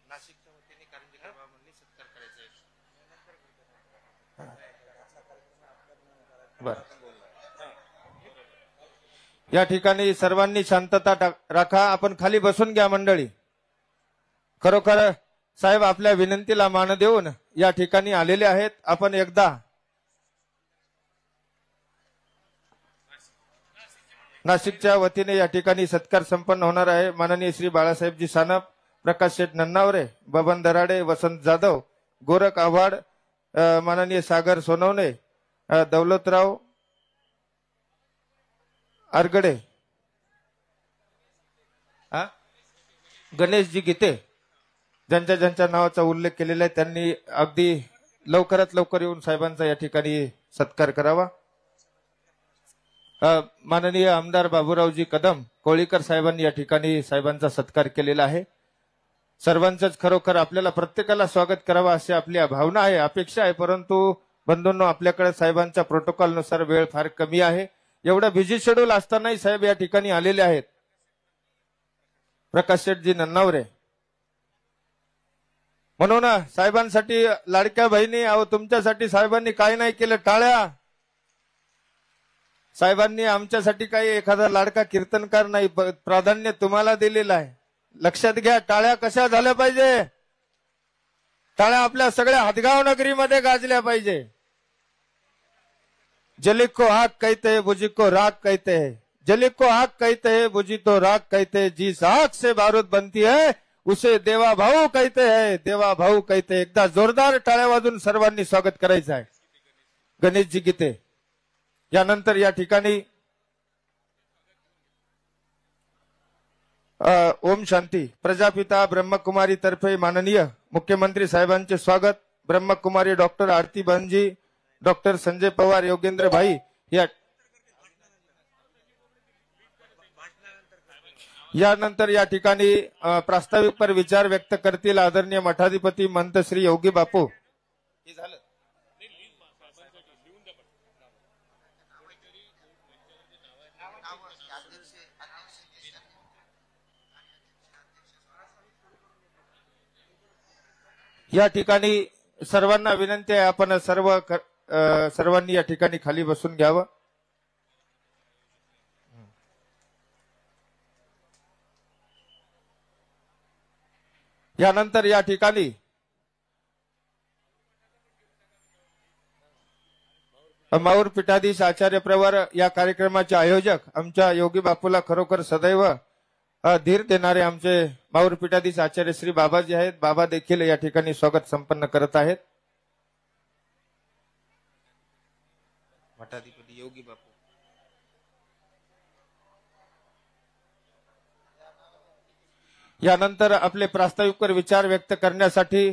नाशिकच्या वतीने कारंजेकर बाबांनी सत्कार करायचा आहे। या ठिकाणी सर्वांनी शांतता राखा। आपण खाली बसून घ्या मंडळी। खरोखर साहेब आपल्या विनंतीला मान देऊन या ठिकाणी आलेले आहेत। आपण एकदा नाशिकच्या वतीने या ठिकाणी सत्कार संपन्न होणार आहे। माननीय श्री बाळासाहेबजी सानप, प्रकाश शेठ नन्नावरे, बबन दराडे, वसंत जाधव, गोरख आव्हाड, माननीय सागर सोनवणे, दौलतराव आरगडे, गणेशजी गीते, ज्यांच्या ज्यांच्या नावाचा उल्लेख केलेला आहे त्यांनी अगदी लवकरात लवकर येऊन साहेबांचा या ठिकाणी सत्कार करावा। माननीय आमदार बाबूरावजी कदम कोळीकर साहेबांनी या ठिकाणी साहेबांचा सत्कार केलेला आहे। सर्वांचंच खरोखर आपल्याला प्रत्येकाला स्वागत करावा अशी आपली भावना आहे, अपेक्षा आहे। परंतु बंधूंनो, आपल्याकडे साहेबांच्या प्रोटोकॉल नुसार वेळ फार कमी आहे। एवढं बिझी शेड्यूल असतानाही साहेब या ठिकाणी आलेले आहेत। प्रकाश शेठजी नन्नावरे, म्हणून साहेबांसाठी लाडक्या बहिणी, अहो तुमच्यासाठी साहेबांनी काय नाही केलं, टाळ्या। साहेबांनी आमच्यासाठी काही एखादा लाडका कीर्तनकार नाही, प्राधान्य तुम्हाला दिलेलं आहे। लक्षात घ्या, टाळ्या कशा झाल्या पाहिजे? टाळ्या आपल्या सगळ्या हदगाव नगरीमध्ये गाजल्या पाहिजे। जलिक को आग कहते हैं, बुझी को राख कहते हैं। जलिक को आग कहते हैं, बुझी तो राख कहते हैं। जिस आग से बारूद बनती है उसे देवा भाऊ कहते हैं, देवा भाऊ कहते हैं। एकदा जोरदार टाळ्या वाजून सर्वांनी स्वागत करायचं आहे। गणेशजी गीते, यानंतर या ठिकाणी ओम शांती प्रजापिता ब्रह्मकुमारी तर्फे माननीय मुख्यमंत्री साहेबांचे स्वागत। ब्रह्मकुमारी डॉक्टर आरती बनजी, डॉक्टर संजय पवार, योगेंद्र भाई यानंतर या ठिकाणी प्रास्ताविक पर विचार व्यक्त करतील आदरणीय मठाधिपती महंत श्री योगी बापू। या ठिकाणी सर्वांना विनंती आहे, आपण सर्वांनी या ठिकाणी खाली बसून घ्यावं। यानंतर या ठिकाणी माऊर पीठाधीश आचार्य प्रवर या कार्यक्रमाचे आयोजक आमच्या योगी बापूला खरोखर सदैव धीर देणारे आमचे माऊर पीठाधीश आचार्य श्री बाबाजी आहेत। बाबा देखील या ठिकाणी स्वागत संपन्न करत आहेत। मठाधिपती योगी बापू, यानंतर आपले प्रास्ताविकवर विचार व्यक्त करण्यासाठी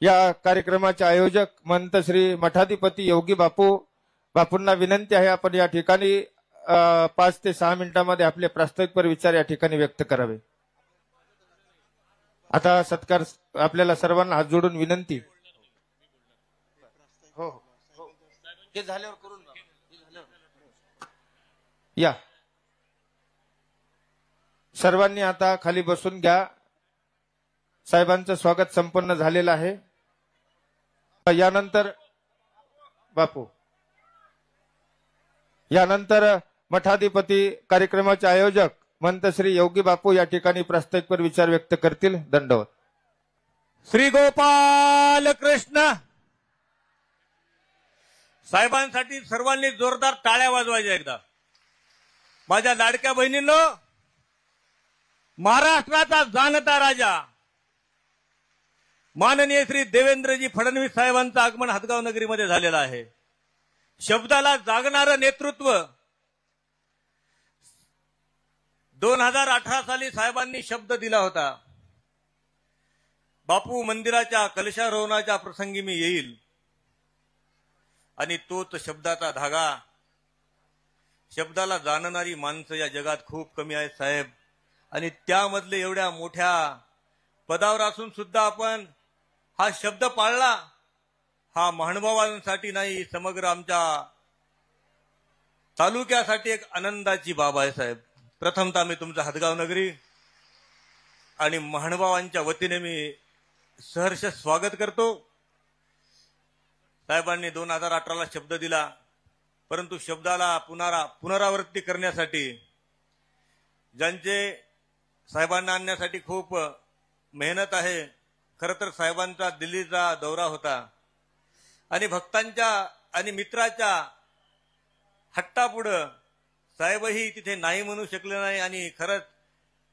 या कार्यक्रमाचे आयोजक महंत श्री मठाधिपती योगी बापूंना विनंती आहे, आपण या ठिकाणी 5 ते 6 मिनिटांमध्ये आपले प्रास्ताविकपर विचार या ठिकाणी व्यक्त करावे। आता सत्कार आपल्याला सर्वांना हात जोडून विनंती। हो हो, हे झाल्यावर करून या। सर्वांनी आता खाली बसून घ्या। साहेबांचं स्वागत संपन्न झालेलं आहे। यानंतर बापू, यानंतर मठाधिपती कार्यक्रमाचे आयोजक महंत श्री योगी बापू या ठिकाणी प्रास्ताविकपर विचार व्यक्त करतील। दंडवत। श्री गोपाल कृष्ण। साहेबांसाठी सर्वांनी जोरदार टाळ्या वाजवायच्या एकदा। माझ्या लाडक्या बहिणींनो, महाराष्ट्राचा जाणता राजा माननीय श्री देवेंद्रजी फडणवीस साहेबांचं आगमन हदगाव नगरीमध्ये झालेलं आहे। शब्दाला जागणारं नेतृत्व 2018 साली साहेबांनी शब्द दिला होता, बापू मंदिराच्या कलशारोहणाच्या प्रसंगी मी येईल, आणि तोच शब्दाचा धागा, शब्दाला जाणणारी माणसं या जगात खूप कमी आहेत साहेब। आणि त्यामधले एवढ्या मोठ्या पदावर असून सुद्धा आपण हा शब्द पाळला, हा महानुभावांसाठी नाही, समग्र आमच्या तालुक्यासाठी एक आनंदाची बाब आहे साहेब। प्रथमतः मी तुमचा हदगाव नगरी आणि महानुभावांच्या वतीने मी सहर्ष स्वागत करतो। साहेबांनी 2018ला शब्द दिला, परंतु शब्दाला पुनरावृत्ती करण्यासाठी ज्यांचे साहेबांना आणण्यासाठी खूप मेहनत आहे। खरं तर साहेबांचा दिल्लीचा दौरा होता आणि भक्तांच्या आणि मित्राच्या हट्टापुढं साहेबही तिथे नाही म्हणू शकले नाही आणि खरंच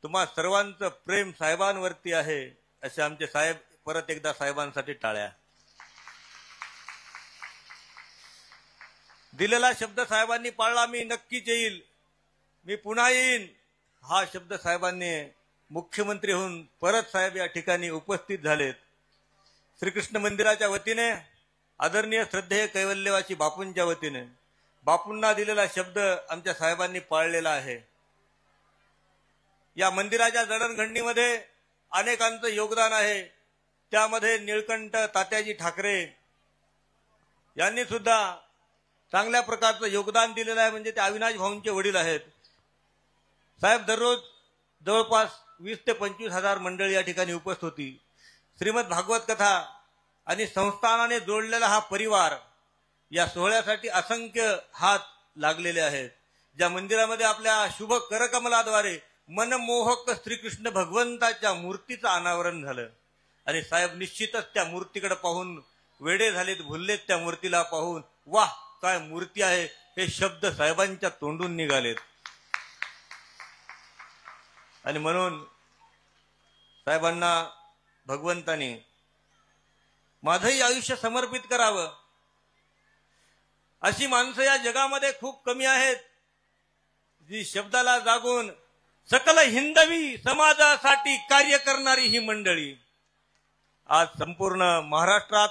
तुम्हा सर्वांचं प्रेम साहेबांवरती आहे असे आमचे साहेब। परत एकदा साहेबांसाठी टाळ्या। दिलेला शब्द साहेबांनी पाळला। मी नक्कीच येईल, मी पुन्हा येईन हा शब्द साहेबांनी मुख्यमंत्री होऊन परत साहेब या ठिकाणी उपस्थित झालेत। श्रीकृष्ण मंदिराच्या वतीने आदरणीय श्रद्धेय कैवल्यवासी बापूंच्या वतीने बापूंना दिलेला शब्द आमच्या साहेबांनी पाळलेला आहे। या मंदिराच्या जडणघडणीमध्ये अनेकांचं योगदान आहे। त्यामध्ये निळकंठ तात्याजी ठाकरे यांनी सुद्धा चांगल्या प्रकारचं योगदान दिलेलं आहे। म्हणजे ते अविनाश भाऊंचे वडील आहेत। साहेब दररोज जवळपास 20 ते 25 हजार मंडळी या ठिकाणी उपस्थित होती। श्रीमद भागवत कथा आणि संस्थानाने जोडलेला हा परिवार या सोहळ्यासाठी असंख्य हात लागलेले आहेत। ज्या मंदिरामध्ये आपल्या शुभ करकमलाद्वारे मनमोहक श्रीकृष्ण भगवंताच्या मूर्तीचं अनावरण झालं आणि साहेब निश्चितच त्या मूर्तीकडे पाहून वेडे झालेत, भुललेत त्या मूर्तीला पाहून। वाह काय मूर्ती आहे, हे शब्द साहेबांच्या तोंडून निघालेत। आणि म्हणून साहेबांना भगवंतानी माझंही आयुष्य समर्पित करावं अशी माणसं या जगामध्ये खूप कमी आहेत, जी शब्दाला जागून सकल हिंदवी समाजासाठी कार्य करणारी ही मंडळी आज संपूर्ण महाराष्ट्रात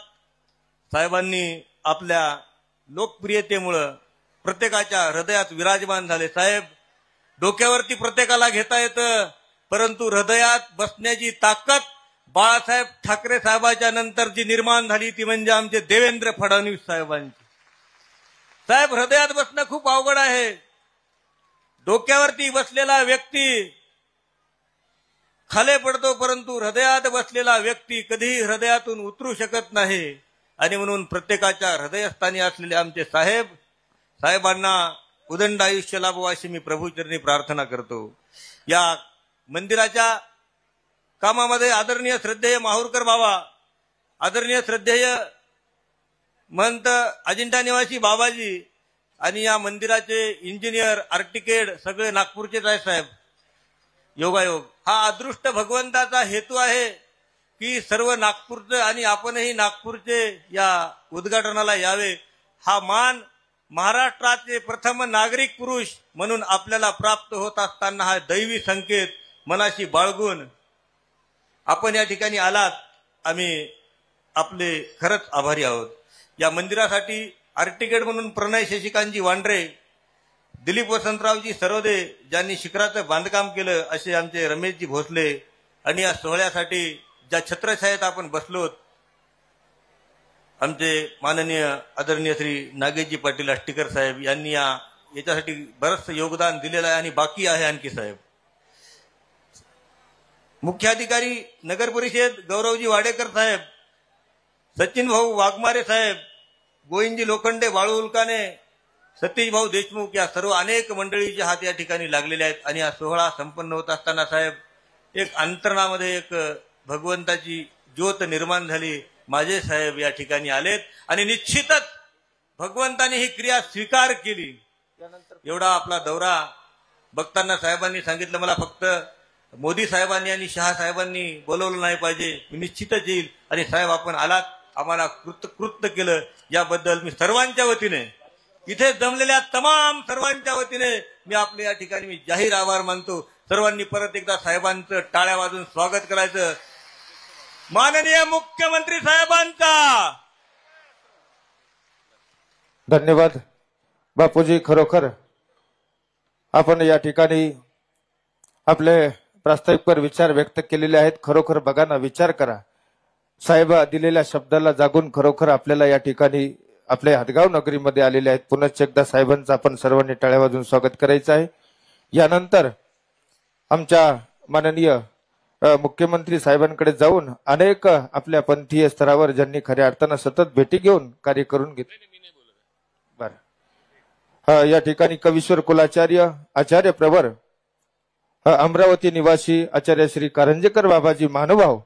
साहेबांनी आपल्या लोकप्रियतेमुळं प्रत्येकाच्या हृदयात विराजमान झाले। साहेब डोक्यावरती प्रत्येकाला घेता येतं, परंतु हृदयात बसण्याची ताकद बाळासाहेब ठाकरे साहेबांच्या नंतर जी निर्माण झाली ती म्हणजे आमचे देवेंद्र फडणवीस साहेबांची। साहेब हृदयात बसणं खूप अवघड आहे। डोक्यावरती बसलेला व्यक्ती खाली पडतो, परंतु हृदयात बसलेला व्यक्ती कधीही हृदयातून उतरू शकत नाही। आणि म्हणून प्रत्येकाच्या हृदयस्थानी असलेले आमचे साहेबांना उदंड आयुष्य लाभो अशी मी प्रभूचरणी प्रार्थना करतो। या मंदिराच्या कामामध्ये आदरणीय श्रद्धेय माहुरकर बाबा, आदरणीय श्रद्धेय महंत अजिंठा निवासी बाबाजी आणि या मंदिराचे इंजिनियर आर्किटेक्ट सगळे नागपूरचेच आहे। साहेब योगायोग हा अदृष्ट भगवंताचा हेतू आहे की सर्व नागपूरचे आणि आपणही नागपूरचे या उद्घाटनाला यावे। हा मान महाराष्ट्राचे प्रथम नागरिक पुरुष म्हणून आपल्याला प्राप्त होत असताना हा दैवी संकेत मनाशी बाळगून आपण या ठिकाणी आलात, आम्ही आपले खरंच आभारी आहोत। या मंदिरासाठी आर्किटेक्ट म्हणून प्रणय शशिकांतजी वांड्रे, दिलीप वसंतरावजी सरोदे ज्यांनी शिखराचं बांधकाम केलं असे आमचे रमेशजी भोसले आणि या सोहळ्यासाठी ज्या छत्रछायेत आपण बसलोत आमचे माननीय आदरणीय श्री नागेशजी पाटील आष्टीकर साहेब यांनी याच्यासाठी बरंच योगदान दिलेलं आहे आणि बाकी आहे आणखी। साहेब मुख्याधिकारी नगर परिषद गौरवजी वाडेकर साहेब, सचिन भाऊ वाघमारे साहेब, गोविंदजी लोखंडे, बाळू उल्काने, सतीश भाऊ देशमुख या सर्व अनेक मंडळीचे हात या ठिकाणी लागलेले आहेत। आणि हा सोहळा संपन्न होत असताना साहेब एक अंतरणामध्ये एक भगवंताची ज्योत निर्माण झाली। माझे साहेब या ठिकाणी आलेत आणि निश्चितच भगवंताने ही क्रिया स्वीकार केली। एवढा आपला दौरा बघताना साहेबांनी सांगितलं मला फक्त मोदी साहेबांनी आणि शहा साहेबांनी बोलवलं नाही पाहिजे, मी निश्चितच येईल। आणि साहेब आपण आलात, आम्हाला कृत्य केलं, याबद्दल मी सर्वांच्या वतीने इथे जमलेल्या तमाम सर्वांच्या वतीने मी आपल्या या ठिकाणी मी जाहीर आभार मानतो। सर्वांनी परत एकदा साहेबांचं टाळ्या वाजून स्वागत करायचं। माननीय मुख्यमंत्री साहेबांचा धन्यवाद। बापूजी खरोखर आपण या ठिकाणी आपले प्रास्ताविकपर विचार व्यक्त केलेले आहेत। खरोखर बघा ना, विचार करा, साहेब दिलेल्या शब्दाला जागून खरोखर आपल्याला या ठिकाणी आपल्या हदगाव नगरीमध्ये आलेले आहेत। पुनश्च एकदा साहेबांचं आपण सर्वांनी टाळ्या वाजून स्वागत करायचं आहे। यानंतर आमच्या माननीय मुख्यमंत्री साहेबांकडे जाऊन अनेक आपल्या पंथीय स्तरावर ज्यांनी खऱ्या अर्थानं सतत भेटी घेऊन कार्य करून घेतले. बरं, या ठिकाणी कवीश्वर कुलाचार्य आचार्य प्रवर अमरावती निवासी आचार्य श्री कारंजेकर बाबाजी महानुभाव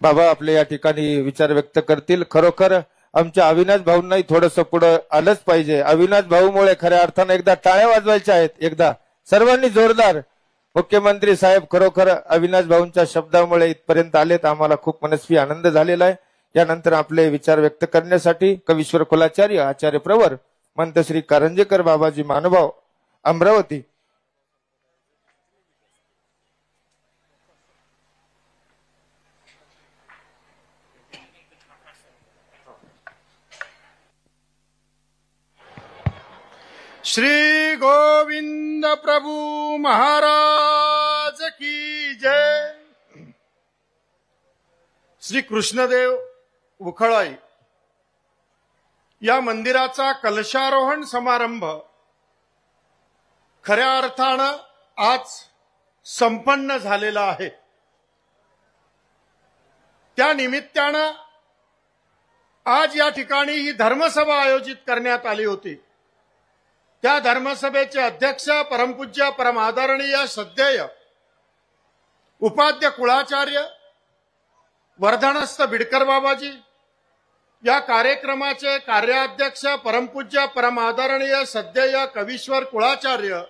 बाबा आपले या ठिकाणी विचार व्यक्त करतील. खरोखर आमच्या अविनाश भाऊंनाही थोडंसं पुढे आलंच पाहिजे. अविनाश भाऊमुळे खऱ्या अर्थानं एकदा टाळ्या वाजवायच्या आहेत. एकदा सर्वांनी जोरदार. मुख्यमंत्री साहेब खरोखर अविनाश भाऊंच्या शब्दामुळे इथपर्यंत आलेत. आम्हाला खूप मनस्वी आनंद झालेला आहे. यानंतर आपले विचार व्यक्त करण्यासाठी कवीश्वर कुलाचार्य आचार्य प्रवर मंत श्री कारंजेकर बाबाजी महानुभाव अमरावती. श्री गोविंद प्रभु महाराज की जय. श्री कृष्णदेव उखळाई या मंदिराचा कलशारोहण समारंभ खऱ्या अर्थानं आज संपन्न झालेला आहे. त्या निमित्तानं आज या ठिकाणी ही धर्मसभा आयोजित करण्यात आली होती. त्या धर्मसभेचे अध्यक्ष परमपूज्य परमादरणीय श्रद्धेय उपाध्य कुळाचार्य वर्धनस्थ बिडकर बाबाजी, या कार्यक्रमाचे कार्याध्यक्ष परमपूज्य परमादरणीय श्रद्धेय कवीश्वर कुळाचार्य,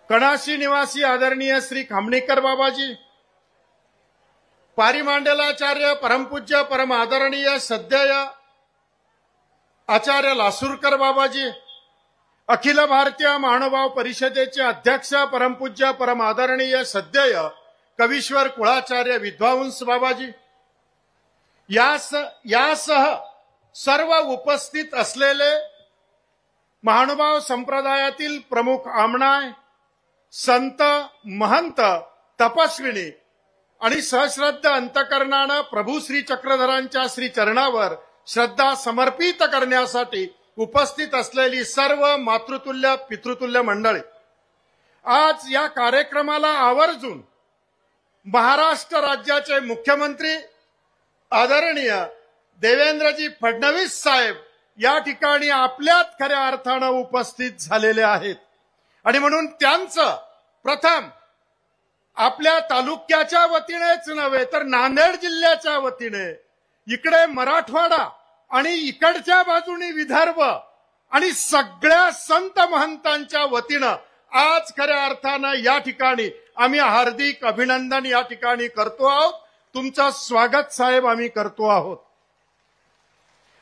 कणाशी निवासी आदरणीय श्री खामणीकर बाबाजी, पारिमांडलाचार्य परमपूज्य परमादरणीय श्रद्धेय आचार्य लासूरकर बाबाजी, अखिल भारतीय महानुभाव परिषदेचे अध्यक्ष परमपूज्य परमादरणीय श्रद्धेय कवीश्वर कुळाचार्य विद्वांस बाबाजी, यासह सर्व उपस्थित असलेले महानुभाव संप्रदायातील प्रमुख आमणाय, संत, महंत, तपस्विनी आणि सहश्रद्ध अंतकरणानं प्रभू श्री चक्रधरांच्या श्री चरणावर श्रद्धा समर्पित करण्यासाठी उपस्थित असलेली सर्व मातृतुल्य पितृतुल्य मंडळी, आज या कार्यक्रमाला आवर्जून महाराष्ट्र राज्याचे मुख्यमंत्री आदरणीय देवेंद्रजी फडणवीस साहेब या ठिकाणी आपल्यात खऱ्या अर्थानं उपस्थित झालेले आहेत. आणि म्हणून त्यांचं प्रथम आपल्या तालुक्याच्या वतीनेच नव्हे तर नांदेड जिल्ह्याच्या वतीने, इकडे मराठवाडा आणि इकडच्या बाजूने विदर्भ आणि सगळ्या संत महंतांच्या वतीनं आज खऱ्या अर्थानं या ठिकाणी आम्ही हार्दिक अभिनंदन या ठिकाणी करतो आहोत. तुमचं स्वागत साहेब आम्ही करतो आहोत.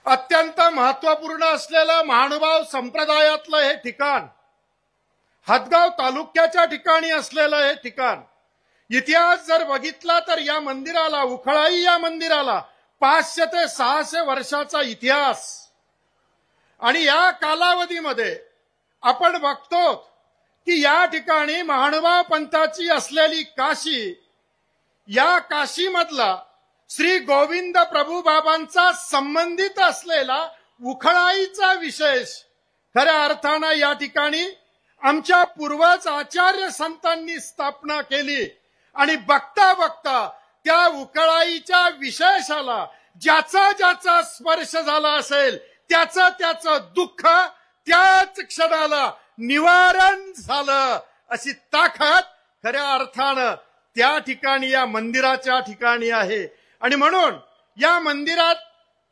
अत्यंत महत्वपूर्ण असलेलं महानुभाव संप्रदायातलं हे ठिकाण, हदगाव तालुक्याच्या ठिकाणी असलेलं हे ठिकाण, इतिहास जर बघितला तर या मंदिराला, उखळाई या मंदिराला 500 ते 600 वर्षाचा इतिहास. आणि या कालावधीमध्ये आपण बघतो की या ठिकाणी महानुभाव पंथाची असलेली काशी, या काशीमधला श्री गोविंद प्रभू बाबांचा संबंधित असलेला उखळाईचा विशेष खऱ्या अर्थानं या ठिकाणी आमच्या पूर्वज आचार्य संतांनी स्थापना केली. आणि बघता बघता त्या उखळाईच्या विशेषाला ज्याचा ज्याचा स्पर्श झाला असेल त्याचं दुःख त्याच क्षणाला निवारण झालं, अशी ताकद खऱ्या अर्थानं त्या ठिकाणी या मंदिराच्या ठिकाणी आहे. आणि म्हणून या मंदिरात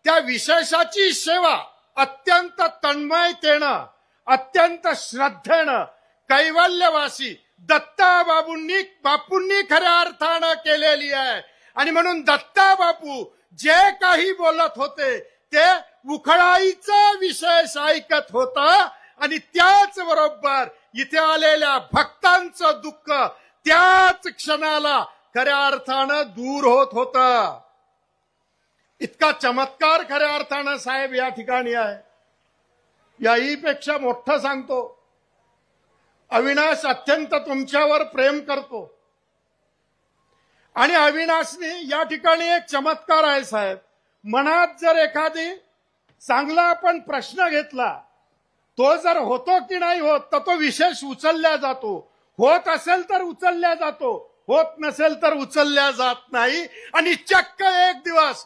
त्या विशेषाची सेवा अत्यंत तन्मयतेनं, अत्यंत श्रद्धेनं कैवल्यवासी दत्ता बापूंनी खऱ्या अर्थानं केलेली आहे. आणि म्हणून दत्ता बापू जे काही बोलत होते ते उखळाईचा विशेष ऐकत होता. आणि त्याच बरोबर इथे आलेल्या भक्तांचं दुःख त्याच क्षणाला खऱ्या अर्थानं दूर होत होतं. इतका चमत्कार खऱ्या अर्थानं साहेब या ठिकाणी आहे. याहीपेक्षा मोठं सांगतो, अविनाश अत्यंत तुमच्यावर प्रेम करतो. आणि अविनाशने या ठिकाणी एक चमत्कार आहे साहेब. मनात जर एखादी चांगला आपण प्रश्न घेतला तो जर होतो की नाही होत तर तो विशेष उचलला जातो. होत असेल तर उचलला जातो, होत नसेल तर उचलल्या जात नाही. आणि चक्क एक दिवस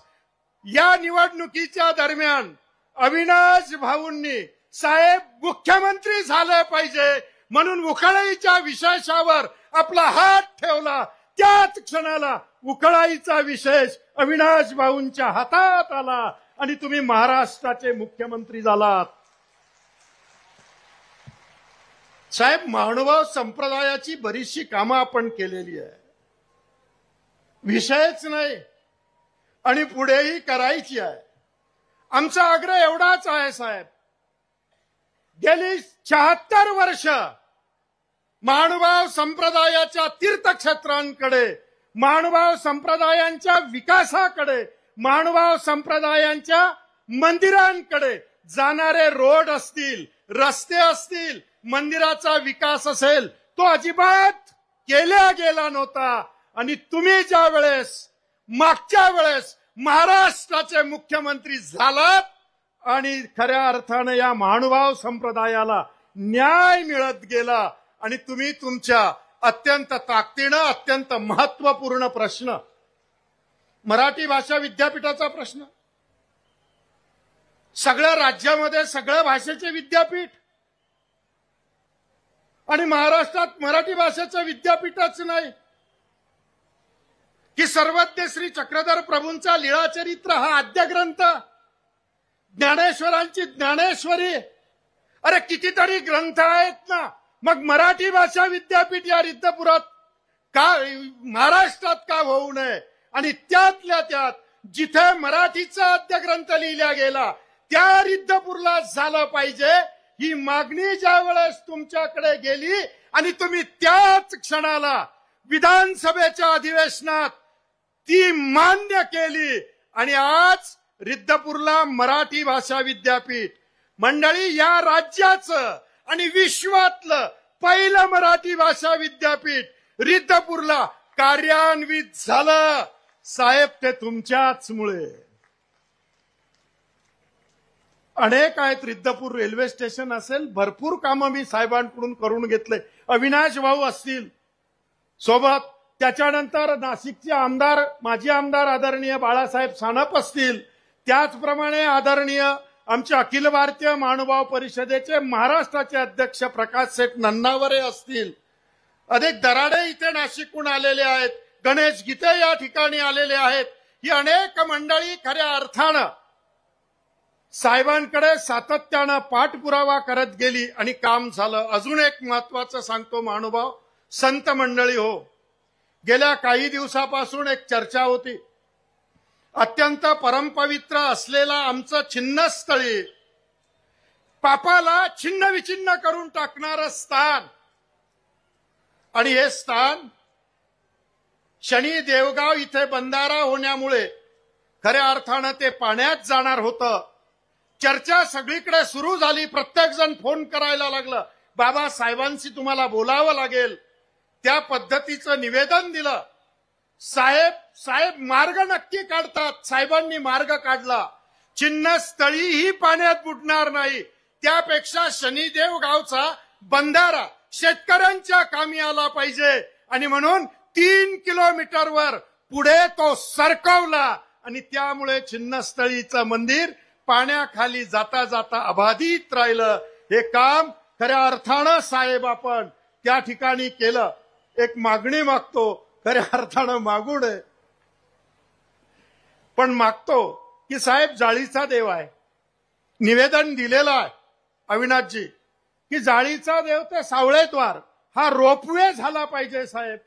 या निवडणुकीच्या दरम्यान अविनाश भाऊंनी साहेब मुख्यमंत्री झाले पाहिजे म्हणून उकळाईच्या विशेषावर आपला हात ठेवला. त्याच क्षणाला उकळाईचा विशेष अविनाश भाऊंच्या हातात आला आणि तुम्ही महाराष्ट्राचे मुख्यमंत्री झालात. साहेब, महानुभाव संप्रदायाची बरीचशी कामं आपण केलेली आहे, विषयच नाही आणि पुढेही करायची आहे. आमचा आग्रह एवढाच आहे साहेब, गेली 76 वर्ष महानुभाव संप्रदायाच्या तीर्थक्षेत्रांकडे, महानुभाव संप्रदायांच्या विकासाकडे, महानुभाव संप्रदायांच्या मंदिरांकडे जाणारे रोड असतील, रस्ते असतील, मंदिराचा विकास असेल, तो अजिबात केला गेला नव्हता. आणि तुम्ही ज्या वेळेस मागच्या वेळेस महाराष्ट्राचे मुख्यमंत्री झालात आणि खऱ्या अर्थानं या महानुभाव संप्रदायाला न्याय मिळत गेला आणि तुम्ही तुमच्या अत्यंत ताकदीनं अत्यंत महत्वपूर्ण प्रश्न, मराठी भाषा विद्यापीठाचा प्रश्न, सगळ्या राज्यामध्ये सगळ्या भाषेचे विद्यापीठ आणि महाराष्ट्रात मराठी भाषेचं विद्यापीठच नाही की सर्वज्ञ श्री चक्रधर प्रभूंचा लीळाचरित्र हा आद्य ग्रंथ, ज्ञानेश्वरांची ज्ञानेश्वरी, अरे कितीतरी ग्रंथ आहेत ना. मग मराठी भाषा विद्यापीठ या रिद्धपुरात का, महाराष्ट्रात का होऊ नये? आणि त्यातल्या त्यात जिथे मराठीचा आद्य ग्रंथ लिहिला गेला त्या रिद्धपूरला झालं पाहिजे. ही मागणी ज्या वेळेस तुमच्याकडे गेली आणि तुम्ही त्याच क्षणाला विधानसभेच्या अधिवेशनात ती मान्य केली आणि आज रिद्धपूरला मराठी भाषा विद्यापीठ, मंडळी या राज्याचं आणि विश्वातलं पहिलं मराठी भाषा विद्यापीठ रिद्धपूरला कार्यान्वित झालं. साहेब, ते तुमच्याच मुळे. अनेक आहेत, रिद्धपूर रेल्वे स्टेशन असेल, भरपूर कामं मी साहेबांकडून करून घेतले. अविनाश भाऊ असतील सोबत, त्याच्यानंतर नाशिकचे आमदार, माजी आमदार आदरणीय बाळासाहेब सानप असतील, त्याचप्रमाणे आदरणीय आमचे अखिल भारतीय महानुभाव परिषदेचे महाराष्ट्राचे अध्यक्ष प्रकाश सेठ नन्नावरे असतील, अनेक दराडे इथे नाशिकहून आलेले आहेत, गणेश गीते या ठिकाणी आलेले आहेत. ही अनेक मंडळी खऱ्या अर्थानं साहेबांकडे सातत्यानं पाठपुरावा करत गेली आणि काम झालं. अजून एक महत्वाचं सांगतो महानुभाव संत मंडळी हो, गेल्या काही दिवसापासून एक चर्चा होती. अत्यंत परमपवित्र असलेला आमचं छिन्नस्थळी, पापाला छिन्न विचिन्न करून टाकणारं स्थान, आणि हे स्थान शनी देवगाव इथे बंधारा होण्यामुळे खऱ्या अर्थानं ते पाण्यात जाणार होतं. चर्चा सगळीकडे सुरू झाली, प्रत्येक जण फोन करायला लागलं, बाबा साहेबांशी तुम्हाला बोलावं लागेल. त्या पद्धतीचं निवेदन दिलं. साहेब मार्ग नक्की काढतात. साहेबांनी मार्ग काढला. छिन्नस्थळीही पाण्यात बुडणार नाही, त्यापेक्षा शनिदेव गावचा बंधारा शेतकऱ्यांच्या कामी आला पाहिजे आणि म्हणून 3 किलोमीटरवर पुढे तो सरकवला आणि त्यामुळे छिन्नस्थळीचं मंदिर पाण्याखाली जाता जाता अबाधित राहिलं. हे काम खऱ्या अर्थानं साहेब आपण त्या ठिकाणी केलं. एक मागणी मागतो, खऱ्या अर्थानं मागू नये पण मागतो की साहेब जाळीचा देव आहे, निवेदन दिलेलं आहे अविनाशजी की जाळीचा देव ते सावळेद्वार हा रोपवे झाला पाहिजे. साहेब,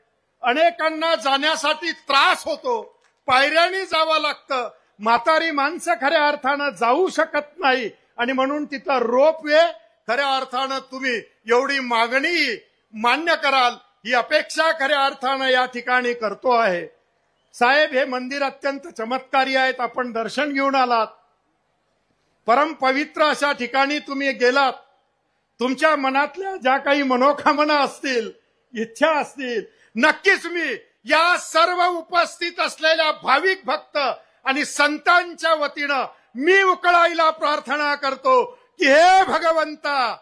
अनेकांना जाण्यासाठी त्रास होतो, पायऱ्याने जावं लागतं, म्हातारी माणसं खऱ्या अर्थानं जाऊ शकत नाही आणि म्हणून तिथं रोपवे खऱ्या अर्थानं तुम्ही एवढी मागणी मान्य कराल ही अपेक्षा खऱ्या अर्थानं या ठिकाणी करतो आहे. साहेब, हे मंदिर अत्यंत चमत्कारी आहेत. आपण दर्शन घेऊन आलात, परम पवित्र अशा ठिकाणी तुम्ही गेलात. तुमच्या मनातल्या ज्या काही मनोकामना असतील, इच्छा असतील, नक्कीच मी या सर्व उपस्थित असलेल्या भाविक भक्त आणि संतांच्या वतीनं मी उकळाईला प्रार्थना करतो की हे भगवंता,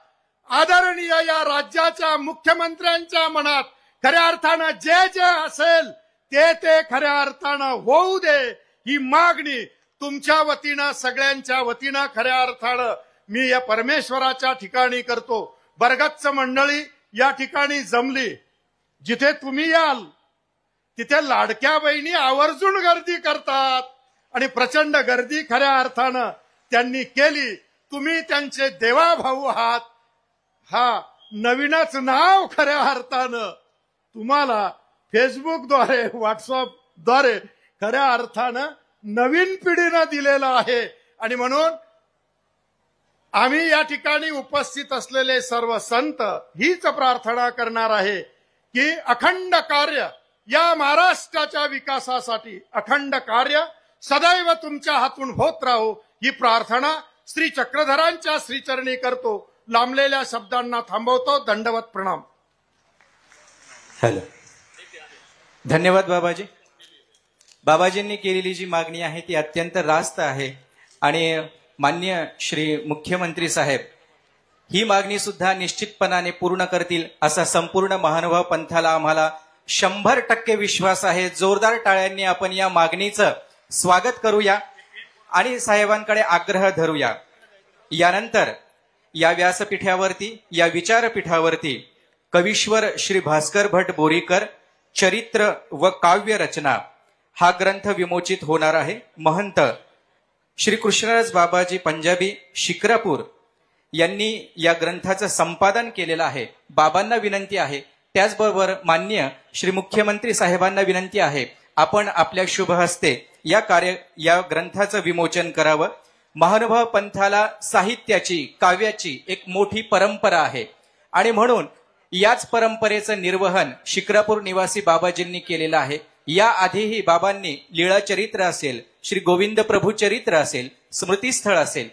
आदरणीय या राज्याच्या मुख्यमंत्र्यांच्या मनात खऱ्या अर्थानं जे जे असेल ते खऱ्या अर्थानं होऊ दे, ही मागणी तुमच्या वतीनं, सगळ्यांच्या वतीनं खऱ्या अर्थानं मी या परमेश्वराच्या ठिकाणी करतो. बरगच्च मंडळी या ठिकाणी जमली. जिथे तुम्ही याल तिथे लाडक्या बहिणी आवर्जून गर्दी करतात आणि प्रचंड गर्दी खऱ्या अर्थानं त्यांनी केली. तुम्ही त्यांचे देवाभाऊ आहात. हा नवीनच नाव खऱ्या अर्थानं तुम्हाला फेसबुकद्वारे, व्हॉट्सअपद्वारे खऱ्या अर्थानं नवीन पिढीनं दिलेलं आहे. आणि म्हणून आम्ही या ठिकाणी उपस्थित असलेले सर्व संत हीच प्रार्थना करणार आहे की अखंड कार्य या महाराष्ट्राच्या विकासासाठी अखंड कार्य सदैव तुमच्या हातून होत राहो, ही प्रार्थना श्री चक्रधरांच्या श्रीचरणी करतो. लांबलेल्या शब्दांना थांबवतो. दंडवत प्रणाम. हॅलो, धन्यवाद बाबाजी. बाबाजींनी केलेली जी मागणी आहे ती अत्यंत रास्त आहे आणि मान्य श्री मुख्यमंत्री साहेब ही मागणी सुद्धा निश्चितपणाने पूर्ण करतील असा संपूर्ण महानुभाव पंथाला आम्हाला 100% विश्वास आहे. जोरदार टाळ्यांनी आपण या मागणीचं स्वागत करूया आणि साहेबांकडे आग्रह धरूया. यानंतर या व्यासपीठावरती, या विचारपीठावरती कवीश्वर श्री भास्कर भट बोरीकर चरित्र व काव्य रचना हा ग्रंथ विमोचित होणार आहे. महंत श्री कृष्णराज बाबाजी पंजाबी शिक्रापूर यांनी या ग्रंथाचं संपादन केलेलं आहे. बाबांना विनंती आहे, त्याचबरोबर मान्य श्री मुख्यमंत्री साहेबांना विनंती आहे, आपण आपल्या शुभ हस्ते या ग्रंथाचं विमोचन करावं. महानुभाव पंथाला साहित्याची, काव्याची एक मोठी परंपरा आहे आणि म्हणून याच परंपरेचं निर्वहन शिक्रापूर निवासी बाबाजींनी केलेलं आहे. या आधीही बाबांनी लीळा चरित्र असेल, श्री गोविंद प्रभू चरित्र असेल, स्मृतीस्थळ असेल,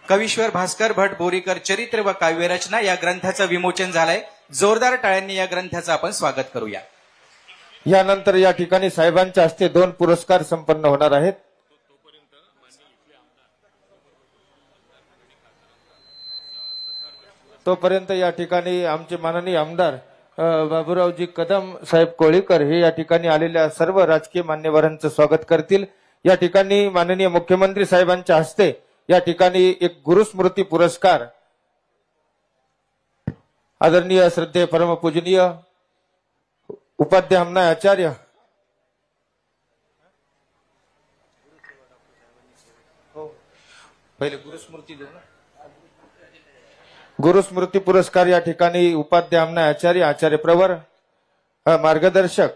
कवीश्वर भास्कर भट बोरीकर चरित्र व काव्यरचना या ग्रंथाचं विमोचन झालंय. जोरदार टाळ्यांनी या ग्रंथाचं आपण स्वागत करूया. यानंतर या ठिकाणी साहेबांच्या हस्ते 2 पुरस्कार संपन्न होणार आहेत. तोपर्यंत या ठिकाणी आमचे माननीय आमदार बाबूरावजी कदम साहेब कोळीकर हे या ठिकाणी आलेल्या सर्व राजकीय मान्यवरांचं स्वागत करतील. या ठिकाणी माननीय मुख्यमंत्री साहेबांच्या हस्ते या ठिकाणी एक गुरुस्मृती पुरस्कार आदरणीय श्रद्धेय परमपूजनीय उपाध्याय अम्नाय आचार्य पहिले गुरुस्मृती देऊ ना. गुरुस्मृती पुरस्कार या ठिकाणी उपाध्याय अम्नाय आचार्य, आचार्य प्रवर, मार्गदर्शक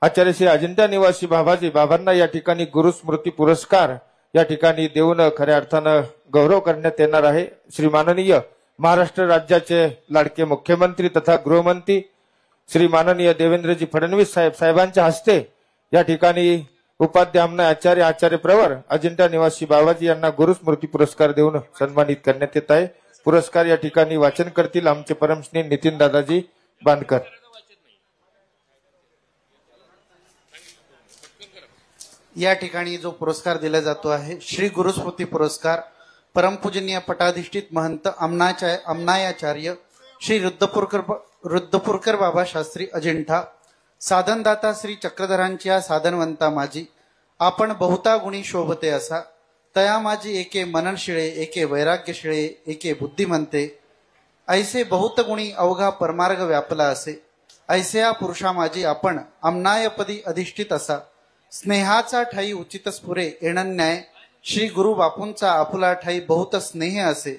आचार्य श्री अजिंठा निवासी बाबांना या ठिकाणी गुरुस्मृती पुरस्कार या ठिकाणी देऊन खऱ्या अर्थानं गौरव करण्यात येणार आहे. श्री माननीय महाराष्ट्र राज्याचे लाडके मुख्यमंत्री तथा गृहमंत्री श्री माननीय देवेंद्रजी फडणवीस साहेबांच्या हस्ते या ठिकाणी उपाध्याय अम्नाय आचार्य, आचार्य प्रवर, अजिंठा निवासी बाबाजी यांना गुरुस्मृती पुरस्कार देऊन सन्मानित करण्यात येत आहे. पुरस्कार या ठिकाणी वाचन करतील आमचे परमस्नेही नितीन दादाजी बांधकर. या ठिकाणी जो पुरस्कार दिला जातो आहे श्री गुरुस्मृती पुरस्कार परमपूजनीय पटाधिष्ठित महंत अम्नायाचार्य श्री रुद्रपूरकर बाबा शास्त्री अजिंठा, साधनदाता श्री चक्रधरांच्या साधनवंता माझी, आपण बहुता गुणी शोभते असा, तया माझी एके मनन शिळे, एके वैराग्य शिळे, एके बुद्धिमंते, ऐसे बहुत गुणी अवघा परमार्ग व्यापला असे, ऐसे पुरुषा माझी आपण अम्नायपदी अधिष्ठित असा, स्नेहाचा ठाई उचित स्फुरे एणन्याय, श्री गुरु बापूंचा आपुला ठाई बहुत स्नेह असे,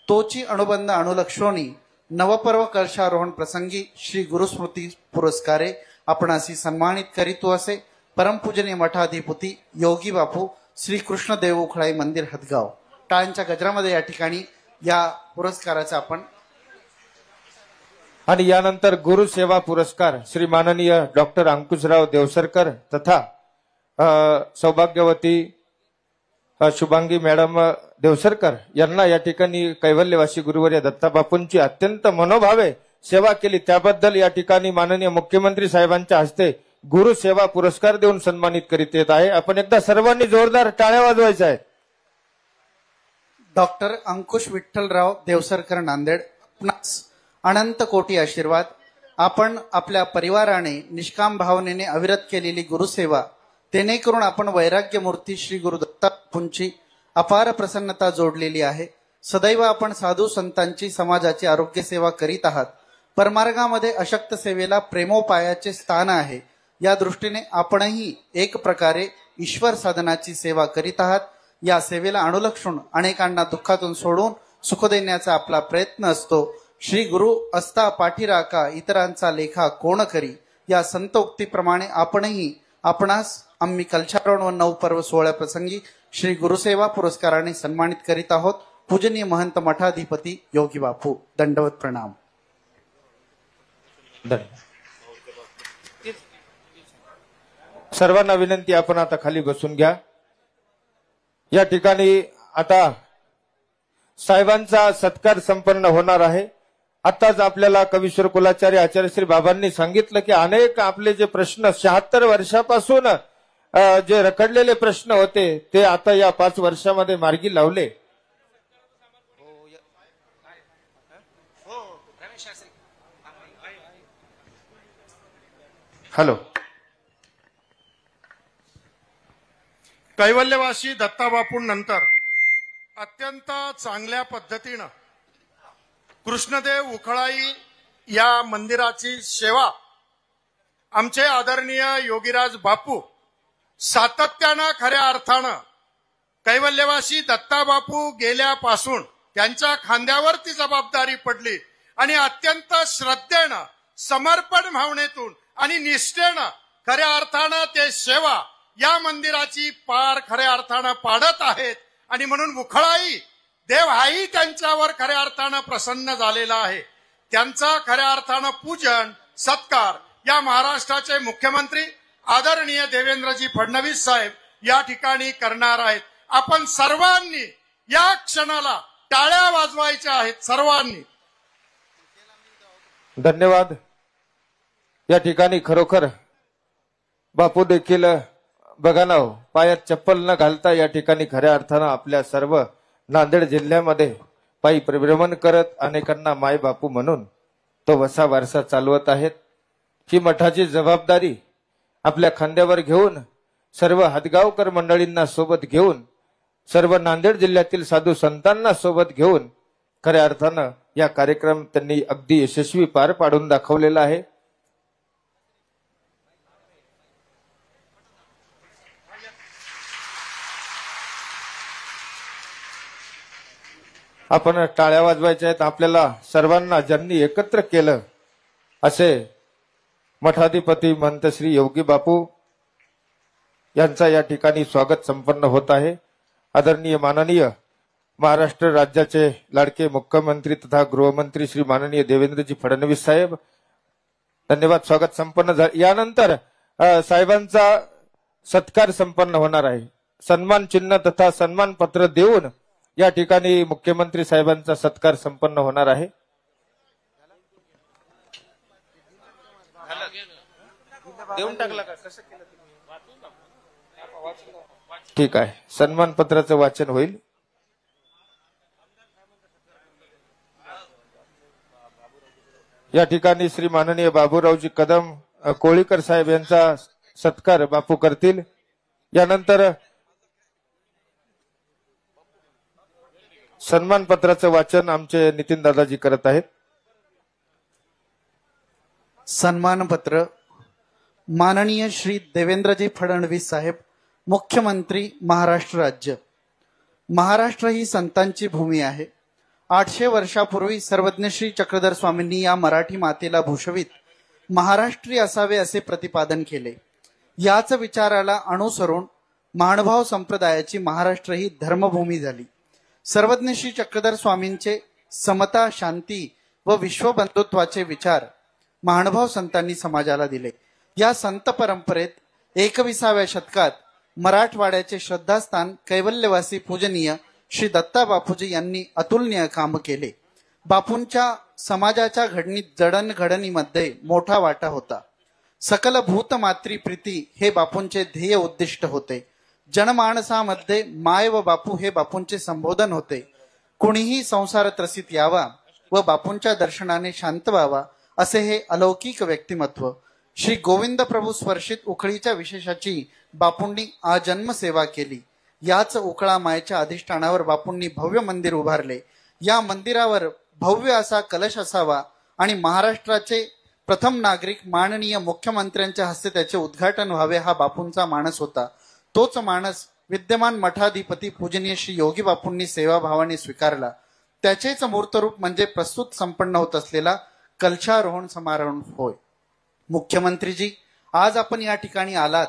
तोची अणुबंध अणुलक्षोणी नवपर्व कलशारोहण प्रसंगी श्री गुरुस्मृती पुरस्कारे आपणासी सन्मानित करीतो असे. परमपूजनीय मठाधिपती योगी बापू श्री कृष्ण देवउखळाई मंदिर हदगाव. टाळ्यांच्या गजरामध्ये या ठिकाणी या पुरस्काराचा आपण आणि यानंतर गुरुसेवा पुरस्कार श्री माननीय डॉक्टर अंकुशराव देवसरकर तथा सौभाग्यवती शुभांगी मॅडम देवसरकर यांना या ठिकाणी कैवल्यवासी गुरुवर्य दत्ताबापूंची अत्यंत मनोभावे सेवा केली त्याबद्दल या ठिकाणी माननीय मुख्यमंत्री साहेबांच्या हस्ते गुरु सेवा पुरस्कार देऊन सन्मानित करीत येत आहे. आपण एकदा सर्वांनी जोरदार टाळ्या वाजवायच्या आहेत. डॉक्टर अंकुश विठ्ठलराव देवसरकर नांदेड, आपणास अनंत कोटी आशीर्वाद. आपण आपल्या परिवाराने निष्काम भावनेने अविरत केलेली गुरुसेवा, जेणेकरून आपण वैराग्य मूर्ती श्री गुरु दत्तांची अपार प्रसन्नता जोडलेली आहे. सदैव आपण साधू संतांची समाजाची आरोग्य सेवा करीत आहात. परमार्गामध्ये अशक्त सेवेला प्रेमोपायाचे स्थान आहे. या दृष्टीने आपणही एक प्रकारे ईश्वर साधनाची सेवा करीत आहात. या सेवेला अनुलक्षून अनेकांना दुःखातून सोडून सुख देण्याचा आपला प्रयत्न असतो. श्री गुरु असता पाठीराखा, इतरांचा लेखा कोण करी, या संत उक्तीप्रमाणे आपणही आपणास आम्ही कलशारोहण व नवपर्व सोहळ्या प्रसंगी श्री गुरुसेवा पुरस्काराने सन्मानित करीत आहोत. पूजनीय महंत मठाधिपती योगी बापू, दंडवत प्रणाम. सर्वांना विनंती, आपण आता खाली बसून घ्या. या ठिकाणी आता साहेबांचा सत्कार संपन्न होणार आहे. आताच आपल्याला कवीश्वर कुलाचार्य आचार्य श्री बाबांनी सांगितलं की अनेक आपले जे प्रश्न 76 वर्षापासून जे रखडलेले प्रश्न होते ते आता या 5 वर्षामध्ये मार्गी लावले. हॅलो. कैवल्यवासी दत्ताबापूंनंतर अत्यंत चांगल्या पद्धतीनं कृष्णदेव उखळाई या मंदिराची सेवा आमचे आदरणीय योगीराज बापू सातत्यानं खऱ्या अर्थानं कैवल्यवासी दत्ताबापू गेल्यापासून त्यांच्या खांद्यावर ती जबाबदारी पडली आणि अत्यंत श्रद्धेनं, समर्पण भावनेतून आणि निष्ठेनं खऱ्या अर्थानं ते सेवा या मंदिराची पार खऱ्या अर्थानं पाडत आहेत. आणि म्हणून उखळाई देव हाही त्यांच्यावर खऱ्या अर्थानं प्रसन्न झालेला आहे. त्यांचा खऱ्या अर्थानं पूजन सत्कार या महाराष्ट्राचे मुख्यमंत्री आदरणीय देवेंद्रजी फडणवीस साहेब या ठिकाणी करणार आहेत. आपण सर्वांनी या क्षणाला टाळ्या वाजवायच्या आहेत. सर्वांनी धन्यवाद. या ठिकाणी खरोखर बापू देखील बघा ना, पायात चप्पल न घालता या ठिकाणी खऱ्या अर्थानं आपल्या सर्व नांदेड जिल्ह्यामध्ये पायी परिभ्रमण करत अनेकांना माय बापू म्हणून तो वसा वारसा चालवत आहेत. ही मठाची जबाबदारी आपल्या खांद्यावर घेऊन सर्व हातगावकर मंडळींना सोबत घेऊन सर्व नांदेड जिल्ह्यातील साधू संतांना सोबत घेऊन खऱ्या अर्थानं या कार्यक्रम त्यांनी अगदी यशस्वी पार पाडून दाखवलेला आहे. आपण टाळ्या वाजवायच्या आहेत. आपल्याला सर्वांना ज्यांनी एकत्र केलं असे मठाधिपती महंत श्री योगी बापू यांचा या ठिकाणी स्वागत संपन्न होत आहे. आदरणीय माननीय महाराष्ट्र राज्याचे लाडके मुख्यमंत्री तथा गृहमंत्री श्री माननीय देवेंद्रजी फडणवीस साहेब, धन्यवाद. स्वागत संपन्न झाले. यानंतर साहेबांचा सत्कार संपन्न होणार आहे. सन्मान चिन्ह तथा सन्मान पत्र देऊन या ठिकाणी मुख्यमंत्री साहेबांचा सत्कार संपन्न होणार आहे. देऊन टाकला का? कसं केलं? ठीक आहे, सन्मान पत्राचं वाचन होईल. या ठिकाणी श्री माननीय बाबूरावजी कदम कोळीकर साहेब यांचा सत्कार बापू करतील. यानंतर सन्मान पत्राचं वाचन आमचे नितीन दादाजी करत आहेत. सन्मानपत्र. माननीय श्री देवेंद्रजी फडणवीस साहेब, मुख्यमंत्री महाराष्ट्र राज्य. महाराष्ट्र ही संतांची भूमी आहे. 800 वर्षापूर्वी सर्वज्ञ श्री चक्रधर स्वामींनी या मराठी मातेला भूषवित महाराष्ट्री असावे असे प्रतिपादन केले. याच विचाराला अनुसरून महानुभाव संप्रदायाची महाराष्ट्र ही धर्मभूमी झाली. सर्वज्ञ श्री चक्रधर स्वामींचे समता, शांती व विश्वबंधुत्वाचे विचार महानुभाव संतांनी समाजाला दिले. या संत परंपरेत 21व्या शतकात मराठवाड्याचे श्रद्धास्थान कैवल्यवासी पूजनीय श्री दत्ता बापूजी यांनी अतुलनीय काम केले. बापूंच्या समाजाच्या घडणीत जडणघडणीमध्ये मोठा वाटा होता. सकल भूत मात्री प्रीती हे बापूंचे ध्येय उद्दिष्ट होते. जनमानसामध्ये माय व बापू हे बापूंचे संबोधन होते. कुणीही संसार त्रसित यावा व बापूंच्या दर्शनाने शांत व्हावा असे हे अलौकिक व्यक्तिमत्व. श्री गोविंद प्रभू स्पर्शित उखळीच्या विशेषाची बापूंनी आजन्म सेवा केली. याच उखळा मायेच्या अधिष्ठानावर बापूंनी भव्य मंदिर उभारले. या मंदिरावर भव्य असा कलश असावा आणि महाराष्ट्राचे प्रथम नागरिक माननीय मुख्यमंत्र्यांच्या हस्ते त्याचे उद्घाटन व्हावे हा बापूंचा मानस होता. तोच मानस विद्यमान मठाधिपती पूजनीय श्री योगी बापूंनी सेवाभावाने स्वीकारला. त्याचेच मूर्तरूप म्हणजे प्रस्तुत संपन्न होत असलेला कलशारोहण समारंभ होय. मुख्यमंत्रीजी, आज आपण या ठिकाणी आलात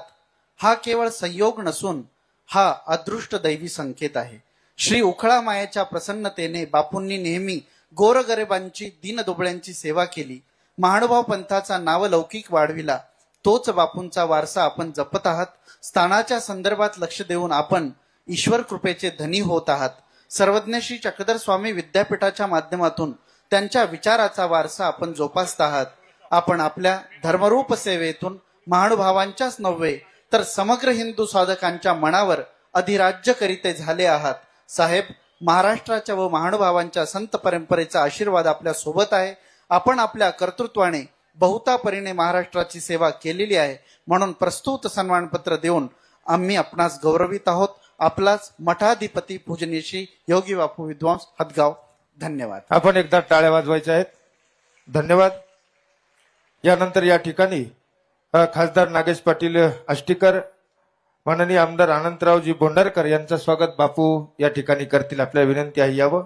हा केवळ संयोग नसून हा अदृष्ट दैवी संकेत आहे. श्री उखळा मायेच्या प्रसन्नतेने बापूंनी नेहमी गोरगरिबांची दीनदुबळ्यांची सेवा केली. महानुभाव पंथाचा नावलौकिक वाढविला. तोच बापूंचा वारसा आपण जपत आहात. स्थानाच्या संदर्भात लक्ष देऊन आपण ईश्वर कृपेचे धनी होत आहात. सर्वज्ञ श्री चक्रधर स्वामी विद्यापीठाच्या माध्यमातून त्यांच्या विचाराचा वारसा आपण जोपासत आहात. आपण आपल्या धर्मरूप सेवेतून महानुभावांच्याच नव्हे तर समग्र हिंदू साधकांच्या मनावर अधिराज्य करीते झाले आहात. साहेब, महाराष्ट्राच्या व महानुभावांच्या संत परंपरेचा आशीर्वाद आपल्या सोबत आहे. आपण आपल्या कर्तृत्वाने बहुतापरीने महाराष्ट्राची सेवा केलेली आहे. म्हणून प्रस्तुत सन्मानपत्र देऊन आम्ही आपणास गौरवित आहोत. आपलाच मठाधिपती पूजनीय श्री योगी बापू विद्वांस हदगाव. धन्यवाद. आपण एकदा टाळ्या वाजवायच्या आहेत. धन्यवाद. यानंतर या ठिकाणी खासदार नागेश पाटील आष्टीकर, माननीय आमदार अनंतरावजी बोंडारकर यांचं स्वागत बापू या ठिकाणी करतील. आपल्या विनंती आहे यावं.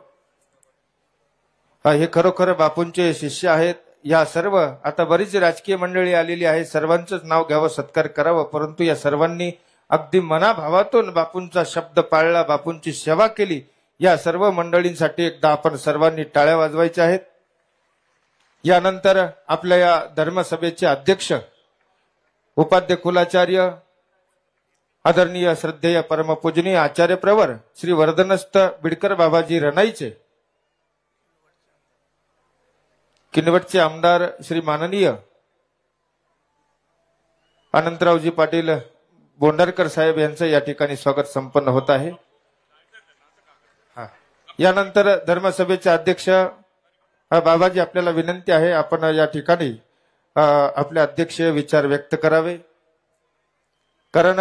हे खरोखर बापूंचे शिष्य आहेत. या सर्व आता बरीच राजकीय मंडळी आलेली आहे. सर्वांचंच नाव घ्यावं, सत्कार करावं. परंतु या सर्वांनी अगदी मनाभावातून बापूंचा शब्द पाळला, बापूंची सेवा केली. या सर्व मंडळींसाठी एकदा आपण सर्वांनी टाळ्या वाजवायच्या आहेत. यानंतर आपल्या या धर्मसभेचे अध्यक्ष, उपाध्य कुलाचार्य, आदरणीय श्रद्धेय परमपूजनीय आचार्य प्रवर श्री वर्धनस्थ बिडकर बाबाजी रणाईचे, किनवटचे आमदार श्री माननीय अनंतरावजी पाटील बोंडारकर साहेब यांचं या ठिकाणी स्वागत संपन्न होत आहे. यानंतर धर्मसभेचे अध्यक्ष बाबाजी, आपल्याला विनंती आहे आपण या ठिकाणी आपले अध्यक्ष विचार व्यक्त करावे. कारण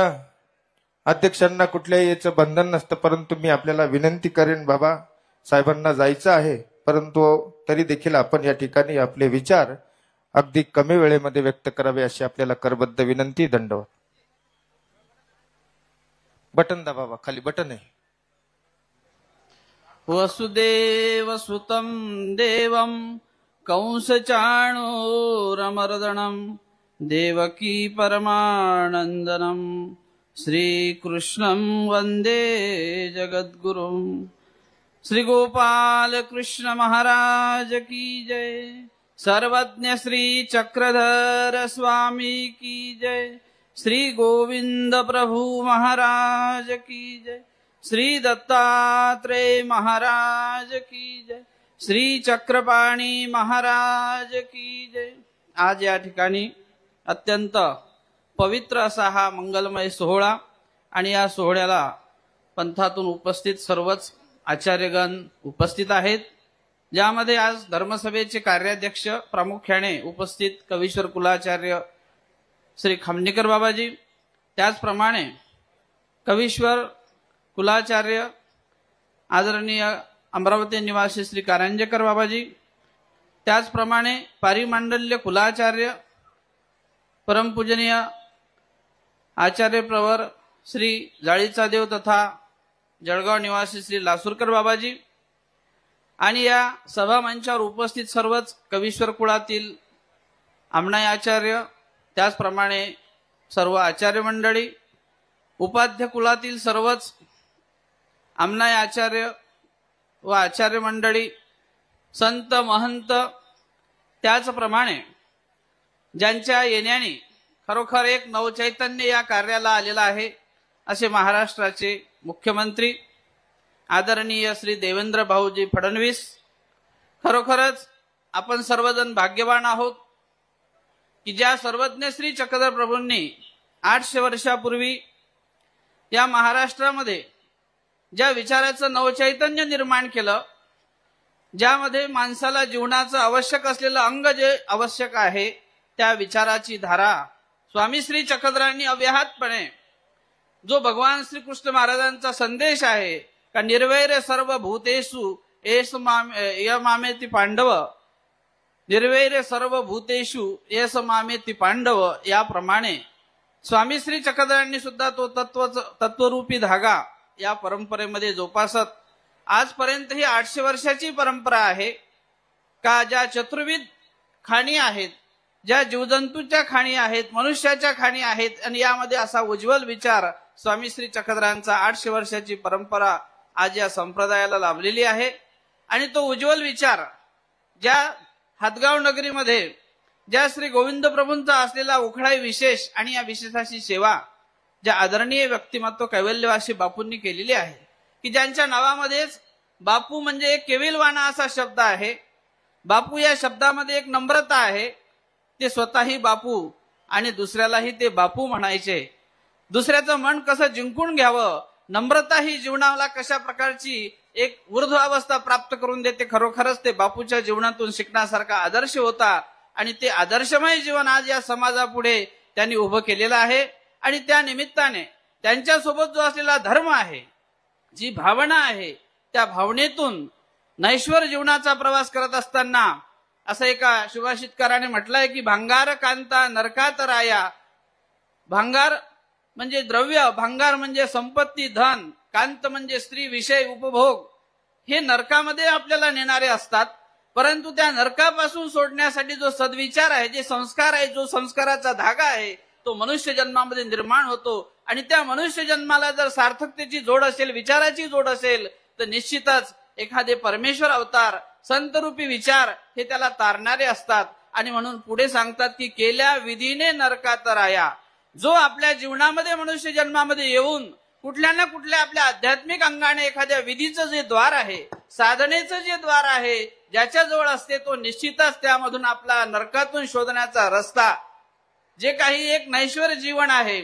अध्यक्षांना कुठल्याही याचं बंधन नसतं. परंतु मी आपल्याला विनंती करेन, बाबा साहेबांना जायचं आहे, परंतु तरी देखील आपण या ठिकाणी आपले विचार अगदी कमी वेळेमध्ये व्यक्त करावे अशी आपल्याला करबद्ध विनंती. दंडवत. बटन दाबा, खाली बटन आहे. वसुदेव सुतं देवं कंसचाणूरमर्दनं देवकी परमानंदनं श्रीकृष्णं वंदे जगद्गुरुं. श्री गोपाल कृष्ण महाराज की जय. सर्वज्ञ श्री चक्रधर स्वामी की जय. श्री गोविंद प्रभु महाराज की जय. श्री दत्तात्रेय महाराज की जय. श्री चक्रपाणी महाराज की जय. आज या ठिकाणी अत्यंत पवित्र असा हा मंगलमय सोहळा आणि या सोहळ्याला पंथातून उपस्थित सर्वच आचार्यगण उपस्थित आहेत. ज्यामध्ये आज धर्मसभेचे कार्याध्यक्ष प्रामुख्याने उपस्थित कवीश्वर कुलाचार्य श्री खामनेकर बाबाजी, त्याचप्रमाणे कवीश्वर कुलाचार्य आदरणीय अमरावती निवासी श्री कारंजेकर बाबाजी, त्याचप्रमाणे पारिमांडल्य कुलाचार्य परमपूजनीय आचार्य प्रवर श्री जाळीचा देव तथा जळगाव निवासी श्री लासूरकर बाबाजी आणि या सभा मंचावर उपस्थित सर्वच कवीश्वर कुळातील आमनाई आचार्य, त्याचप्रमाणे सर्व आचार्य मंडळी, उपाध्य कुलातील सर्वच आमनाई आचार्य व आचार्य मंडळी, संत महंत, त्याचप्रमाणे ज्यांच्या येण्याने खरोखर एक नवचैतन्य या कार्याला आलेला आहे असे महाराष्ट्राचे मुख्यमंत्री आदरणीय श्री देवेंद्र भाऊजी फडणवीस. खरोखरच आपण सर्वजण भाग्यवान आहोत की ज्या सर्वज्ञ श्री चक्रधर प्रभूंनी 800 वर्षापूर्वी या महाराष्ट्रामध्ये ज्या विचाराचं नवचैतन्य निर्माण केलं, ज्यामध्ये माणसाला जीवनाचं आवश्यक असलेलं अंग जे आवश्यक आहे त्या विचाराची धारा स्वामी श्री चक्रधरांनी अव्याहतपणे जो भगवान श्रीकृष्ण महाराजांचा संदेश आहे का निर्वैर सर्व भूतेषु एस मामेति पांडव, निर्वैर सर्व भूतेषु एस मामेति पांडव, याप्रमाणे स्वामी श्री चक्रधरांनी सुद्धा तो तत्वरूपी धागा या परंपरेमध्ये जोपासत आजपर्यंत ही 800 वर्षाची परंपरा आहे का ज्या चतुर्विध खाणी आहेत, ज्या जीवजंतूच्या खाणी आहेत, मनुष्याच्या खाणी आहेत, आणि यामध्ये असा उज्ज्वल विचार स्वामी श्री चक्रधरांचा 800 वर्षाची परंपरा आज या संप्रदायाला लाभलेली आहे. आणि तो उज्ज्वल विचार ज्या हातगाव नगरीमध्ये ज्या श्री गोविंद प्रभूंचा असलेला उखळाई विशेष आणि या विशेषाची सेवा ज्या आदरणीय व्यक्तिमत्व कैवल्यवासी बापूंनी केलेली आहे, की ज्यांच्या नावामध्येच बापू म्हणजे एक केविलवाणा असा शब्द आहे. बापू या शब्दामध्ये एक नम्रता आहे. ते स्वतःही बापू आणि दुसऱ्यालाही ते बापू म्हणायचे. दुसऱ्याचं मन कसं जिंकून घ्यावं, नम्रता ही जीवनाला कशा प्रकारची एक ऊर्ध्वावस्था प्राप्त करून देते, खरोखरच ते बापूच्या जीवनातून शिकण्यासारखा आदर्श होता. आणि ते आदर्शमय जीवन आज या समाजापुढे त्यांनी उभं केलेलं आहे. आणि त्या निमित्ताने त्यांच्यासोबत जो असलेला धर्म आहे, जी भावना आहे, त्या भावनेतून नैश्वर जीवनाचा प्रवास करत असताना असं एका सुभाषितकाराने म्हटलंय की भांगार कांता नरकात राया. भांगार म्हणजे द्रव्य, भांगार म्हणजे संपत्ती, धन, कांत म्हणजे स्त्री, विषय, उपभोग, हे नरकामध्ये आपल्याला नेणारे असतात. परंतु त्या नरकापासून सोडण्यासाठी जो सद्विचार आहे, जे संस्कार आहे, जो संस्काराचा धागा आहे, तो मनुष्य जन्मामध्ये निर्माण होतो. आणि त्या मनुष्य जन्माला जर सार्थकतेची जोड असेल, विचाराची जोड असेल, तर निश्चितच एखादे परमेश्वर अवतार, संतरूपी विचार हे त्याला तारणारे असतात. आणि म्हणून पुढे सांगतात की केल्या विधीने नरकात राया. जो आपल्या जीवनामध्ये मनुष्य जन्मामध्ये येऊन कुठल्या ना कुठल्या आपल्या आध्यात्मिक अंगाने एखाद्या विधीचं जे द्वार आहे, साधनेचं जे द्वार आहे, ज्याच्या जवळ असते, तो निश्चितच त्यामधून आपला नरकातून शोधण्याचा रस्ता, जे काही एक नैश्वर जीवन आहे,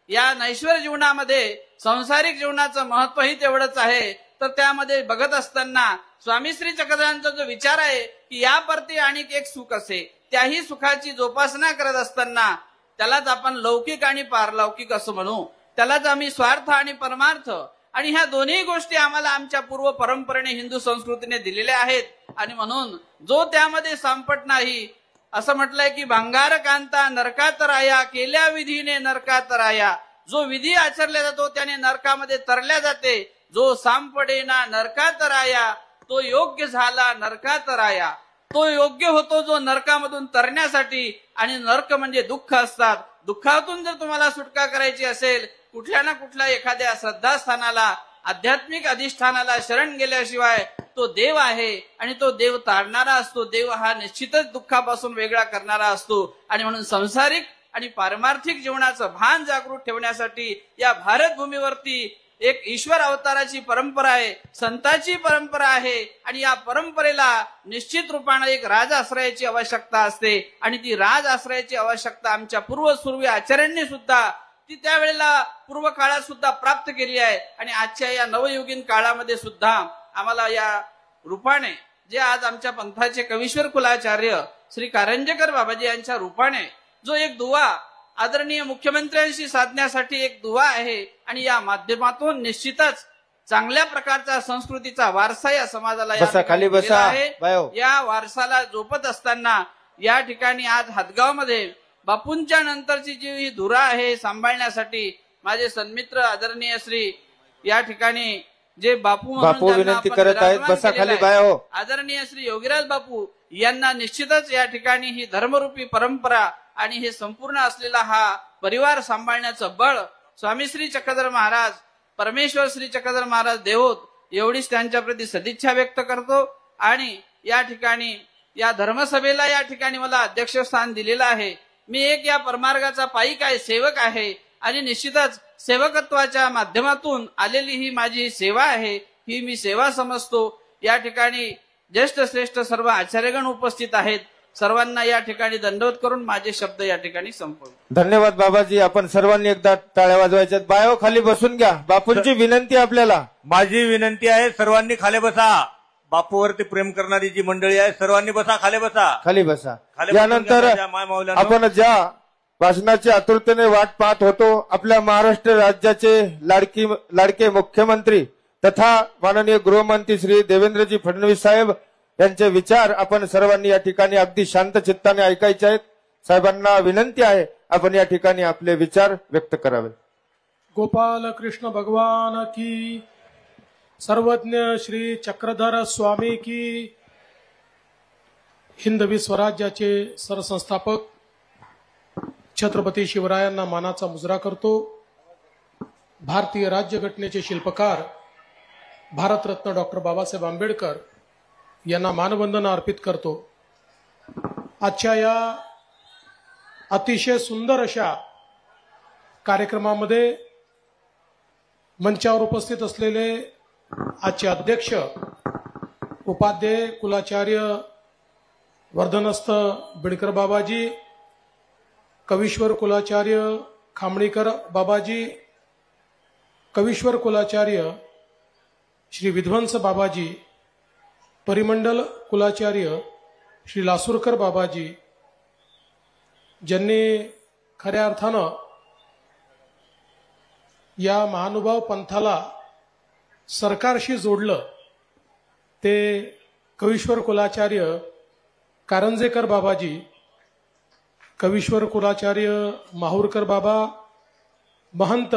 या नैश्वर जीवनामध्ये संसारिक जीवनाचं महत्वही तेवढंच आहे. तर त्यामध्ये बघत असताना स्वामी श्री चक्रधरांचा जो विचार आहे की या परती आणि एक सुख असे, त्याही सुखाची जोपासना करत असताना त्यालाच आपण लौकिक आणि पारलौकिक असं म्हणू. त्यालाच आम्ही स्वार्थ आणि परमार्थ, आणि ह्या दोन्ही गोष्टी आम्हाला आमच्या पूर्व परंपरेने हिंदू संस्कृतीने दिलेल्या आहेत. आणि म्हणून जो त्यामध्ये सांपट नाही, असं म्हटलंय की भांगार कांता नरकात राया, केल्या विधीने नरकात राया. जो विधी आचरला जातो त्याने नरकामध्ये तरल्या जाते. जो सांपडेना नरकात राया, तो योग्य झाला नरकात राया. तो योग्य होतो जो नरकामधून तरण्यासाठी. आणि नरक म्हणजे दुःख असतात. दुःखातून जर तुम्हाला सुटका करायची असेल, कुठल्या ना कुठल्या एखाद्या श्रद्धास्थानाला, आध्यात्मिक अधिष्ठानाला शरण गेल्याशिवाय तो देव आहे आणि तो देव तारणारा असतो. देव हा निश्चितच दुःखापासून वेगळा करणारा असतो. आणि म्हणून सांसारिक आणि पारमार्थिक जीवनाचं भान जागृत ठेवण्यासाठी या भारत भूमीवरती एक ईश्वर अवताराची परंपरा आहे, संतांची परंपरा आहे. आणि या परंपरेला निश्चित रूपाने एक राज आश्रयाची आवश्यकता असते. आणि ती राज आश्रयाची आवश्यकता आमच्या पूर्वसूर्वी आचार्यांनी सुद्धा ती त्यावेळेला पूर्व काळात सुद्धा प्राप्त केली आहे. आणि आजच्या या नवयुगीन काळामध्ये सुद्धा आम्हाला या रूपाने, जे आज आमच्या पंथाचे कवीश्वर कुलाचार्य श्री कारंजेकर बाबाजी यांच्या रूपाने जो एक दुवा आदरणीय मुख्यमंत्र्यांशी साधण्यासाठी एक दुवा आहे. आणि या माध्यमातून निश्चितच चांगल्या प्रकारचा संस्कृतीचा वारसा या समाजाला आहे. या वारसाला जोपत असताना या ठिकाणी आज हातगावमध्ये बापूंच्या नंतरची जी ही धुरा आहे सांभाळण्यासाठी माझे सन्मित्र आदरणीय श्री या ठिकाणी जे बापू विनंती करत आहेत, बसा खाली बायो, आदरणीय श्री योगीराज बापू यांना निश्चितच या ठिकाणी ही धर्मरूपी परंपरा आणि हे संपूर्ण असलेला हा परिवार सांभाळण्याचं बळ स्वामी श्री चक्रधर महाराज, परमेश्वर श्री चक्रधर महाराज देवोत, एवढीच त्यांच्या प्रती सदिच्छा व्यक्त करतो. आणि या ठिकाणी या धर्मसभेला या ठिकाणी मला अध्यक्षस्थान दिलेलं आहे. मी एक या परमार्गाचा पाईक आहे, सेवक आहे. आणि निश्चितच सेवकत्वाच्या माध्यमातून आलेली ही माझी सेवा आहे, ही मी सेवा समजतो. या ठिकाणी ज्येष्ठ श्रेष्ठ सर्व आचार्यगण उपस्थित आहेत. सर्वांना या ठिकाणी दंडवत करून माझे शब्द या ठिकाणी संपवतो. धन्यवाद बाबाजी. आपण सर्वांनी एकदा टाळ्या वाजवायच्यात. बायो खाली बसून घ्या. बापूंची विनंती आहे आपल्याला. माझी विनंती आहे, सर्वांनी खाली बसा. बापूवरती प्रेम करणारी जी मंडळी आहे सर्वांनी बसा, खाली बसा. खाली बसा. खाली बसून यानंतर घ्या, माय माऊल्यांनो. आपण ज्या भाषणाची आतुरतेने वाट पाहत होतो, आपल्या महाराष्ट्र राज्याचे लाडके मुख्यमंत्री तथा माननीय गृहमंत्री श्री देवेंद्रजी फडणवीस साहेब यांचे विचार आपण सर्वांनी या ठिकाणी अगदी शांत चित्ताने ऐकायचे आहेत. साहेबांना विनंती आहे, आपण या ठिकाणी आपले विचार व्यक्त करावे. गोपाल कृष्ण भगवान की, सर्वज्ञ श्री चक्रधर स्वामी की, हिंदवी स्वराज्याचे सरसंस्थापक छत्रपती शिवरायांना मानाचा मुजरा करतो. भारतीय राज्यघटनेचे शिल्पकार भारतरत्न डॉक्टर बाबासाहेब आंबेडकर यांना मानवंदना अर्पित करतो. आजच्या या अतिशय सुंदर अशा कार्यक्रमामध्ये मंचावर उपस्थित असलेले आजचे अध्यक्ष उपाध्याय कुलाचार्य वर्धनस्थ बिडकर बाबाजी, कवीश्वर कुलाचार्य खामणीकर बाबाजी, कवीश्वर कुलाचार्य श्री विध्वंस बाबाजी, परिमंडल कुलाचार्य श्री लासूरकर बाबाजी, ज्यांनी खऱ्या अर्थानं या महानुभाव पंथाला सरकारशी जोडलं, ते कवीश्वर कुलाचार्य कारंजेकर बाबाजी, कवीश्वर कुलाचार्य माहूरकर बाबा, महंत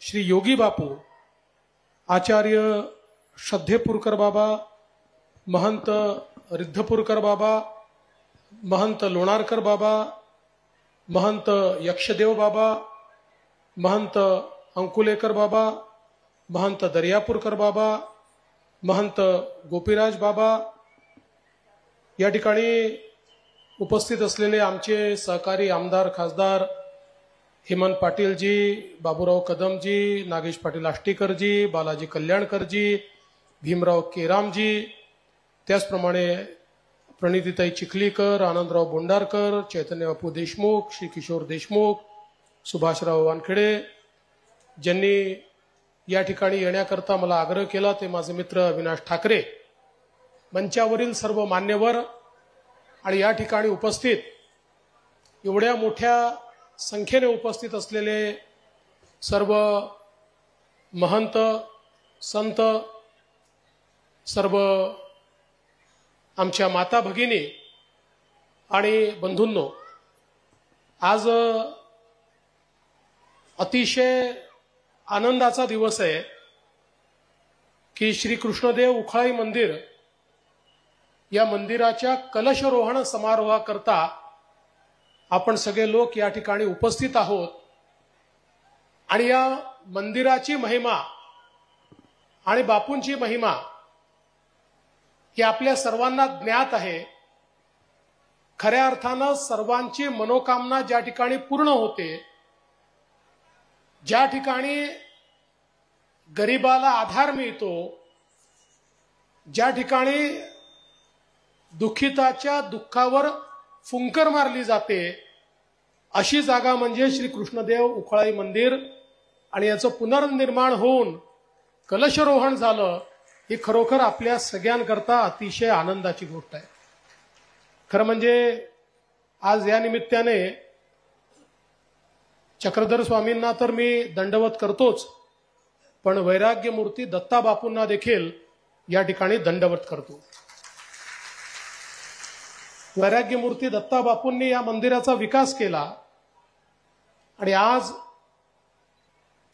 श्री योगी बापू, आचार्य श्रद्धेपूरकर बाबा, महंत रिद्धपूरकर बाबा, महंत लोणारकर बाबा, महंत यक्षदेव बाबा, महंत अंकुलेकर बाबा, महंत दर्यापूरकर बाबा, महंत गोपीराज बाबा, या ठिकाणी उपस्थित असलेले आमचे सहकारी आमदार खासदार हेमंत पाटीलजी, बाबूराव कदमजी, नागेश पाटील आष्टीकरजी, बालाजी कल्याणकरजी, भीमराव केरामजी, त्याचप्रमाणे प्रणितीताई चिखलीकर, आनंदराव बोंडारकर, चैतन्य बापू देशमुख, श्री किशोर देशमुख, सुभाषराव वानखेडे, ज्यांनी या ठिकाणी येण्याकरता मला आग्रह केला ते माझे मित्र अविनाश ठाकरे, मंचावरील सर्व मान्यवर आणि या ठिकाणी उपस्थित एवढ्या मोठ्या संख्येने उपस्थित असलेले सर्व महंत संत, सर्व आमच्या माता भगिनी आणि बंधूंनो, आज अतिशय आनंदाचा दिवस आहे की श्री कृष्णदेव उखळाई मंदिर या मंदिराच्या कलशरोहण समारोहाकरता आपण सगळे लोक या ठिकाणी उपस्थित आहोत. आणि या मंदिराची महिमा आणि बापूंची महिमा ही आपल्या सर्वांना ज्ञात आहे. खऱ्या अर्थानं सर्वांची मनोकामना ज्या ठिकाणी पूर्ण होते, ज्या ठिकाणी गरिबाला आधार मिळतो, ज्या ठिकाणी दुःखिताच्या दुःखावर फुंकर मारली जाते, अशी जागा म्हणजे श्री कृष्णदेव उखळाई मंदिर. आणि याचं पुनर्निर्माण होऊन कलशरोहण झालं, ही खरोखर आपल्या सगळ्यांकरता अतिशय आनंदाची गोष्ट आहे. खरं म्हणजे आज या निमित्ताने चक्रधर स्वामींना तर मी दंडवत करतोच, पण वैराग्य मूर्ती दत्ता बापूंना देखील या ठिकाणी दंडवत करतो. वैराग्य मूर्ती दत्ता बापूंनी या मंदिराचा विकास केला आणि आज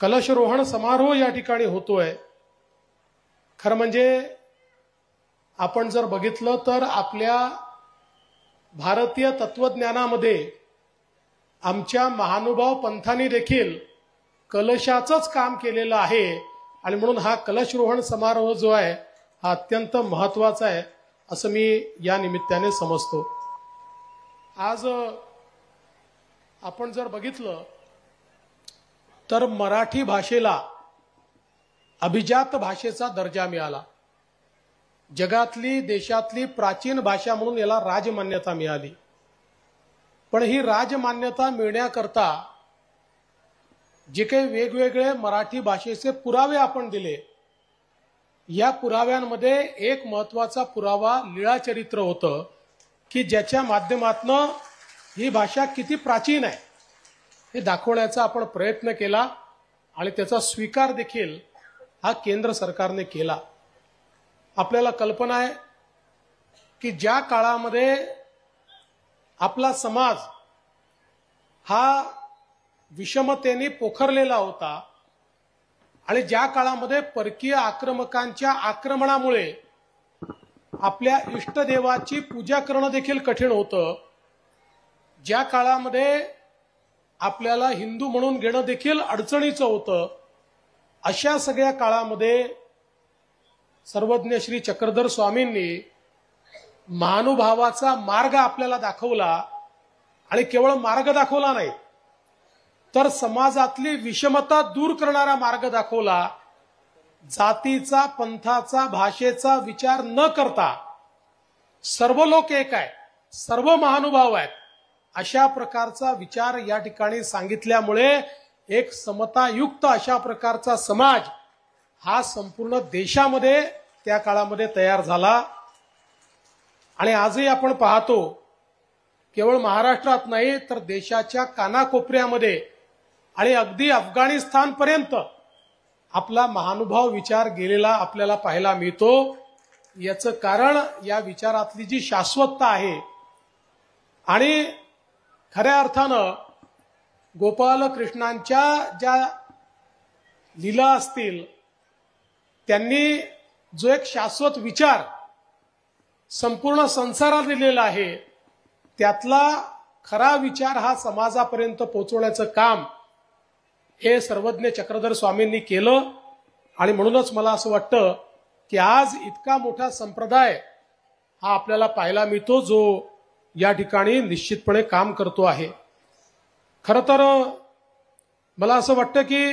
कलशरोहण समारोह या ठिकाणी होतोय. खरं म्हणजे आपण जर बघितलं तर आपल्या भारतीय तत्वज्ञानामध्ये आमच्या महानुभाव पंथांनी देखील कलशाचंच काम केलेलं आहे. आणि म्हणून हा कलशरोहण समारोह जो आहे हा अत्यंत महत्वाचा आहे असं मी या निमित्ताने समजतो. आज आपण जर बघितलं तर मराठी भाषेला अभिजात भाषेचा दर्जा मिळाला. जगातली देशातली प्राचीन भाषा म्हणून याला राजमान्यता मिळाली. पण ही राजमान्यता मिळण्याकरता जे काही वेगवेगळे मराठी भाषेचे पुरावे आपण दिले, या पुराव्यांमध्ये एक महत्वाचा पुरावा लीळाचरित्र होतं की ज्याच्या माध्यमातून ही भाषा किती प्राचीन आहे हे दाखवण्याचा आपण प्रयत्न केला आणि त्याचा स्वीकार देखील हा केंद्र सरकारने केला. आपल्याला कल्पना आहे की ज्या काळामध्ये आपला समाज हा विषमतेने पोखरलेला होता आणि ज्या काळामध्ये परकीय आक्रमकांच्या आक्रमणामुळे आपल्या इष्टदेवाची पूजा करणं देखील कठीण होतं, ज्या काळामध्ये आपल्याला हिंदू म्हणून घेणं देखील अडचणीचं होतं, अशा सगळ्या काळामध्ये सर्वज्ञ श्री चक्रधर स्वामींनी महानुभावाचा मार्ग आपल्याला दाखवला. आणि केवळ मार्ग दाखवला नाही तर समाजातली विषमता दूर करणारा मार्ग दाखवला. जातीचा, पंथाचा, भाषेचा विचार न करता सर्व लोक एक आहेत, सर्व महानुभाव आहेत, अशा प्रकारचा विचार या ठिकाणी सांगितल्यामुळे एक समतायुक्त अशा प्रकारचा समाज हा संपूर्ण देशामध्ये त्या काळामध्ये तयार झाला. आणि आजही आपण पाहतो केवळ महाराष्ट्रात नाही तर देशाच्या कानाकोपऱ्यामध्ये आणि अगदी अफगाणिस्तानपर्यंत आपला महानुभाव विचार गेलेला आपल्याला पाहायला मिळतो. याचं कारण या विचारातली जी शाश्वतता आहे आणि खऱ्या अर्थानं गोपाल कृष्णांच्या ज्या लीला असतील त्यांनी जो एक शाश्वत विचार संपूर्ण संसारात दिलेला आहे त्यातला खरा विचार हा समाजापर्यंत पोहोचवण्याचं काम हे सर्वज्ञ चक्रधर स्वामींनी केलं. आणि म्हणूनच मला असं वाटतं की आज इतका मोठा संप्रदाय हा आपल्याला पाहायला मिळतो जो या ठिकाणी निश्चितपणे काम करतो आहे. खरं तर मला असं वाटतं की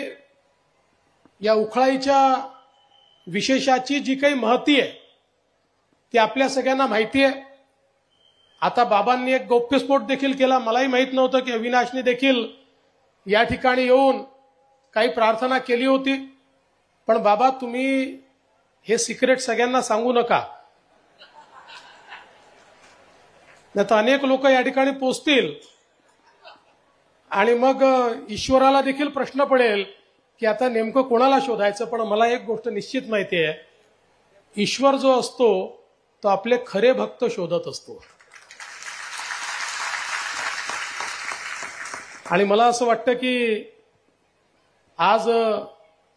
या उखळाईच्या विशेषाची जी काही महती आहे ती आपल्या सगळ्यांना माहिती आहे. आता बाबांनी एक गौप्यस्फोट देखील केला. मलाही माहित नव्हतं की अविनाशने देखील या ठिकाणी येऊन काही प्रार्थना केली होती. पण बाबा तुम्ही हे सिक्रेट सगळ्यांना सांगू नका, नाही तर अनेक लोक या ठिकाणी पोचतील आणि मग ईश्वराला देखील प्रश्न पडेल की आता नेमकं कोणाला शोधायचं. पण मला एक गोष्ट निश्चित माहिती आहे, ईश्वर जो असतो तो आपले खरे भक्त शोधत असतो. आणि मला असं वाटतं की आज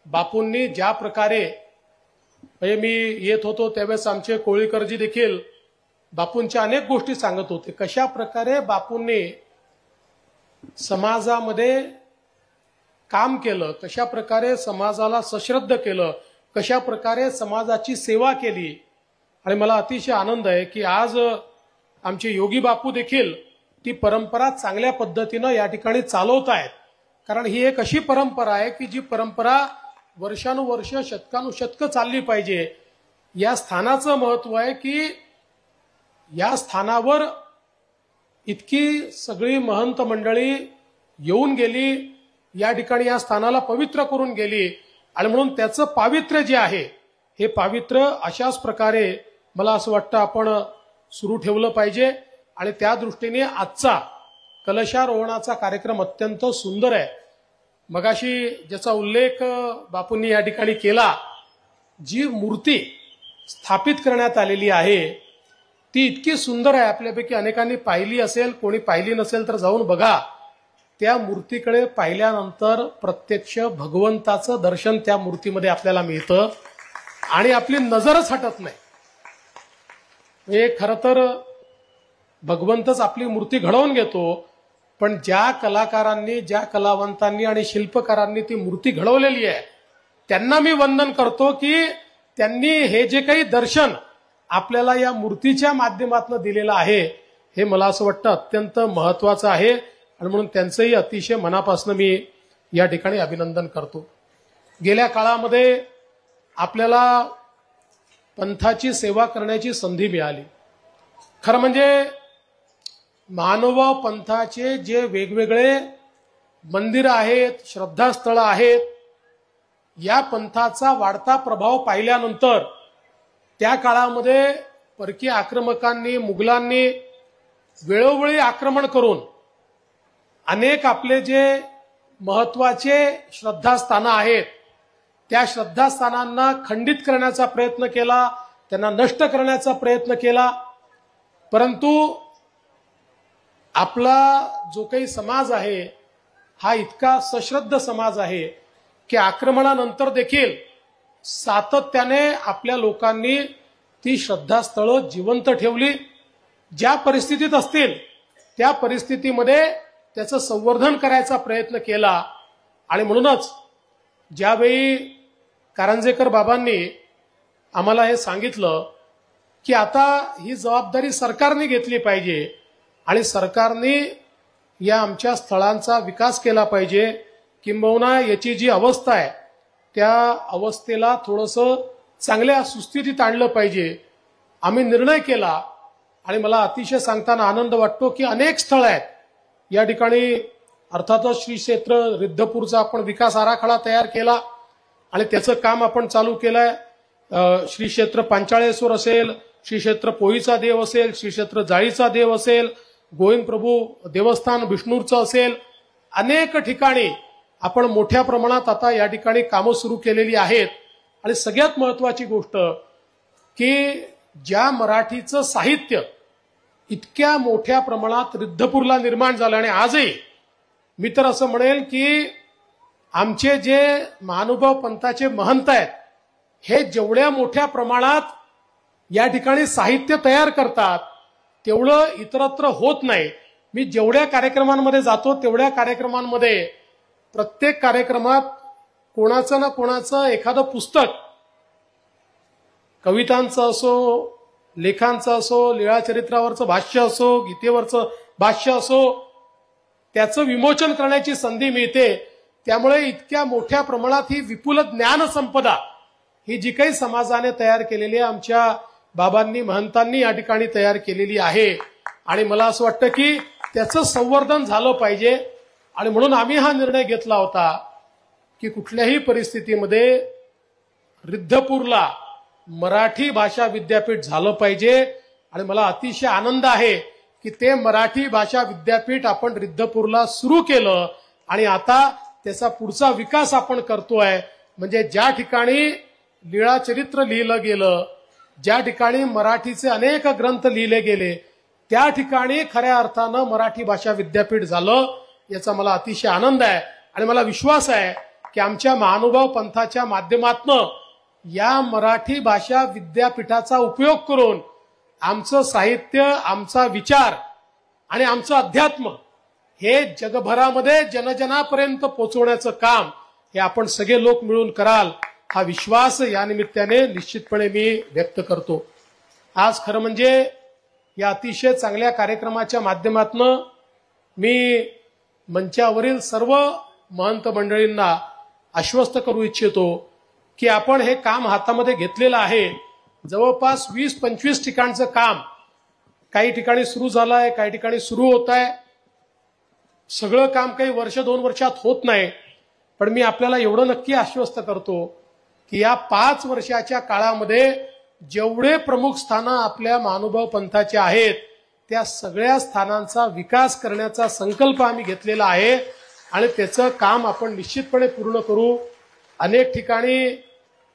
बापूंनी ज्या प्रकारे म्हणजे मी येत होतो त्यावेळेस आमचे कोळीकरजी देखील बापूंच्या अनेक गोष्टी सांगत होते, कशा प्रकारे बापूंनी समाजामध्ये काम केलं, कशा प्रकारे समाजाला सश्रद्ध केलं, कशा प्रकारे समाजाची सेवा केली. आणि मला अतिशय आनंद आहे की आज आमचे योगी बापू देखील ती परंपरा चांगल्या पद्धतीनं या ठिकाणी चालवत आहेत. कारण ही एक अशी परंपरा आहे की जी परंपरा वर्षानुवर्ष शतकानुशतकं चालली पाहिजे. या स्थानाचं महत्व आहे की या स्थानावर इतकी सगळी महंत मंडळी येऊन गेली, या ठिकाणी या स्थानाला पवित्र करून गेली. आणि म्हणून त्याचं पावित्र्य जे आहे हे पावित्र्य अशाच प्रकारे मला असं वाटतं आपण सुरू ठेवलं पाहिजे. आणि त्या दृष्टीने आजचा कलशारोहणाचा कार्यक्रम अत्यंत सुंदर आहे. मगाशी ज्याचा उल्लेख बापूंनी या ठिकाणी केला, जी मूर्ती स्थापित करण्यात आलेली आहे ती इतकी सुंदर आहे. आपल्यापैकी अनेकांनी पाहिली असेल, कोणी पाहिली नसेल तर जाऊन बघा. त्या मूर्तीकडे पाहिल्यानंतर प्रत्यक्ष भगवंताचं दर्शन त्या मूर्तीमध्ये आपल्याला मिळतं आणि आपली नजरच हटत नाही. हे खरं तर भगवंतच आपली मूर्ती घडवून घेतो, पण ज्या कलाकारांनी, ज्या कलावंतांनी आणि शिल्पकारांनी ती मूर्ती घडवलेली आहे त्यांना मी वंदन करतो की त्यांनी हे जे काही दर्शन आपल्याला या मूर्तीच्या माध्यमातून दिलेलं आहे हे मला असं वाटतं अत्यंत महत्वाचं आहे. आणि म्हणून त्यांचंही अतिशय मनापासून मी या ठिकाणी अभिनंदन करतो. गेल्या काळामध्ये आपल्याला पंथाची सेवा करण्याची संधी मिळाली. खरं म्हणजे महानुभाव पंथाचे जे वेगवेगळे मंदिर आहेत, श्रद्धास्थळं आहेत, या पंथाचा वाढता प्रभाव पाहिल्यानंतर त्या काळामध्ये परकीय आक्रमकांनी, मुघलांनी वेळोवेळी आक्रमण करून अनेक आपले जे महत्वाचे श्रद्धास्थानं आहेत त्या श्रद्धास्थानांना खंडित करण्याचा प्रयत्न केला, त्यांना नष्ट करण्याचा प्रयत्न केला. परंतु आपला जो काही समाज आहे हा इतका सश्रद्ध समाज आहे की आक्रमणानंतर देखील सातत्याने आपल्या लोकांनी ती श्रद्धास्थळं जिवंत ठेवली. ज्या परिस्थितीत असतील त्या परिस्थितीमध्ये त्याचं संवर्धन करायचा प्रयत्न केला. आणि म्हणूनच ज्यावेळी कारंजेकर बाबांनी आम्हाला हे सांगितलं की आता ही जबाबदारी सरकारने घेतली पाहिजे आणि सरकारने या आमच्या स्थळांचा विकास केला पाहिजे, किंबहुना याची जी अवस्था आहे त्या अवस्थेला थोडंसं चांगल्या सुस्थितीत आणलं पाहिजे, आम्ही निर्णय केला. आणि मला अतिशय सांगताना आनंद वाटतो की अनेक स्थळं आहेत या ठिकाणी. अर्थातच श्री क्षेत्र रिद्धपूरचा आपण विकास आराखडा तयार केला आणि त्याचं काम आपण चालू केलंय. श्री क्षेत्र पांचाळेश्वर असेल, श्री क्षेत्र पोईचा देव असेल, श्री क्षेत्र जाळीचा देव असेल, गोविंद प्रभू देवस्थान बिष्णूरचं असेल, अनेक ठिकाणी आपण मोठ्या प्रमाणात आता या ठिकाणी कामं सुरू केलेली आहेत. आणि सगळ्यात महत्वाची गोष्ट की ज्या मराठीचं साहित्य इतक्या मोठ्या प्रमाणात रिद्धपूरला निर्माण झालं आणि आजही मी तर असं म्हणेल की आमचे जे महानुभाव पंथाचे महंत आहेत हे जेवढ्या मोठ्या प्रमाणात या ठिकाणी साहित्य तयार करतात तेवढं इतरत्र होत नाही. मी जेवढ्या कार्यक्रमांमध्ये जातो तेवढ्या कार्यक्रमांमध्ये प्रत्येक कार्यक्रमात कोणाचं ना कोणाचं एखादं पुस्तक, कवितांचं असो, लेखांचं असो, लीळाचरित्रावरचं भाष्य असो, गीतेवरचं भाष्य असो, त्याचं विमोचन करण्याची संधी मिळते. त्यामुळे इतक्या मोठ्या प्रमाणात ही विपुल ज्ञान संपदा ही जी काही समाजाने तयार केलेली आहे, आमच्या बाबांनी, महंतांनी या ठिकाणी तयार केलेली आहे. आणि मला असं वाटतं की त्याचं संवर्धन झालं पाहिजे. आणि म्हणून आम्ही हा निर्णय घेतला होता की कुठल्याही परिस्थितीमध्ये रिद्धपूरला मराठी भाषा विद्यापीठ झालं पाहिजे. आणि मला अतिशय आनंद आहे की ते मराठी भाषा विद्यापीठ आपण रिद्धपूरला सुरू केलं आणि आता त्याचा पुढचा विकास आपण करतोय. म्हणजे ज्या ठिकाणी लीळाचरित्र लिहिलं गेलं, ज्या ठिकाणी मराठीचे अनेक ग्रंथ लिहिले गेले, त्या ठिकाणी खऱ्या अर्थानं मराठी भाषा विद्यापीठ झालं, याचा मला अतिशय आनंद आहे. आणि मला विश्वास आहे की आमच्या महानुभाव पंथाच्या माध्यमातून या मराठी भाषा विद्यापीठाचा उपयोग करून आमचं साहित्य, आमचा विचार आणि आमचं अध्यात्म हे जगभरामध्ये जनजनापर्यंत पोहोचवण्याचं काम हे आपण सगळे लोक मिळून कराल, हा विश्वास या निमित्ताने निश्चितपणे मी व्यक्त करतो. आज खरं म्हणजे या अतिशय चांगल्या कार्यक्रमाच्या माध्यमातून मी मंचावरील सर्व महंत मंडळींना आश्वस्त करू इच्छितो की आपण हे काम हातामध्ये घेतलेलं आहे. जवळपास 20-25 ठिकाणचं काम काही ठिकाणी सुरू झालं आहे, काही ठिकाणी सुरू होत आहे. सगळं काम काही वर्ष-2 वर्षात होत नाही. पण मी आपल्याला एवढं नक्की आश्वस्त करतो की या 5 वर्षाच्या काळामध्ये जेवढे प्रमुख स्थानं आपल्या महानुभाव पंथाचे आहेत त्या सगळ्या स्थानांचा विकास करण्याचा संकल्प आम्ही घेतलेला आहे आणि त्याचं काम आपण निश्चितपणे पूर्ण करू. अनेक ठिकाणी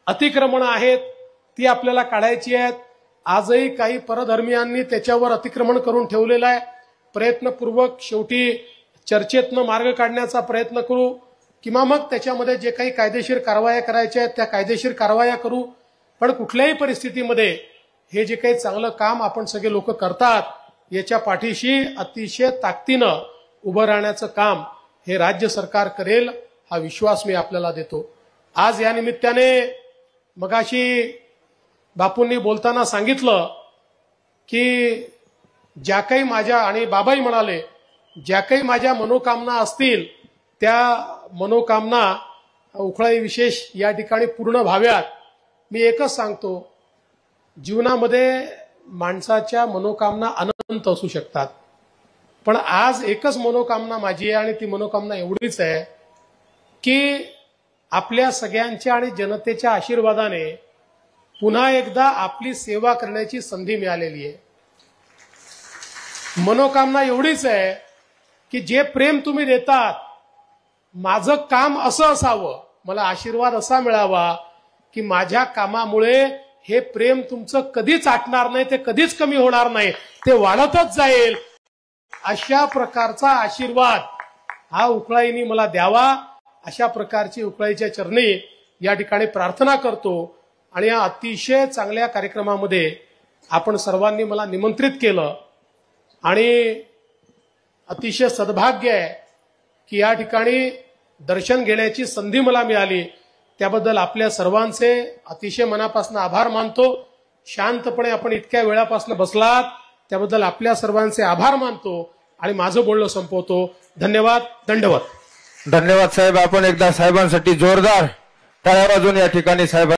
अतिक्रमणं आहेत, ती आपल्याला काढायची आहेत. आजही काही परधर्मीयांनी त्याच्यावर अतिक्रमण करून ठेवलेलं आहे. प्रयत्नपूर्वक शेवटी चर्चेतनं मार्ग काढण्याचा प्रयत्न करू किंवा मग त्याच्यामध्ये जे काही कायदेशीर कारवाया करायच्या आहेत त्या कायदेशीर कारवाया करू. पण कुठल्याही परिस्थितीमध्ये हे जे काही चांगलं काम आपण सगळे लोक करतात याच्या पाठीशी अतिशय ताकदीनं उभं राहण्याचं काम हे राज्य सरकार करेल, हा विश्वास मी आपल्याला देतो. आज या निमित्ताने मगाशी बापूंनी बोलताना सांगितलं की ज्या काही माझ्या, आणि बाबाही म्हणाले, ज्या काही माझ्या मनोकामना असतील त्या मनोकामना उखळाई विशेष या ठिकाणी पूर्ण व्हाव्यात. मी एकच सांगतो जीवनामध्ये माणसाच्या मनोकामना अनंत असू शकतात, पण आज एकच मनोकामना माझी आहे आणि ती मनोकामना एवढीच आहे की आपल्या सगळ्यांच्या आणि जनतेच्या आशीर्वादाने पुन्हा एकदा आपली सेवा करण्याची संधी मिळालेली आहे. मनोकामना एवढीच आहे की जे प्रेम तुम्ही देतात, माझं काम असं असावं, मला आशीर्वाद असा मिळावा की माझ्या कामामुळे हे प्रेम तुमचं कधीच आटणार नाही, ते कधीच कमी होणार नाही, ते वाढतच जाईल. अशा प्रकारचा आशीर्वाद हा उकळाईनी मला द्यावा, अशा प्रकारची उकळाईच्या चरणी या ठिकाणी प्रार्थना करतो. आणि या अतिशय चांगल्या कार्यक्रमामध्ये आपण सर्वांनी मला निमंत्रित केलं आणि अतिशय सद्भाग्य आहे की या ठिकाणी दर्शन घेण्याची संधी मला मिळाली. त्याबद्दल आपल्या सर्वांचे अतिशय मनापासून आभार मानतो. शांतपणे आपण इतक्या वेळापासून बसलात त्याबद्दल आपल्या सर्वांचे आभार मानतो आणि माझं बोलणं संपवतो. धन्यवाद. दंडवत. धन्यवाद साहेब. आपण एकदा साहेबांसाठी जोरदार टाळ्या वाजवून या ठिकाणी साहेब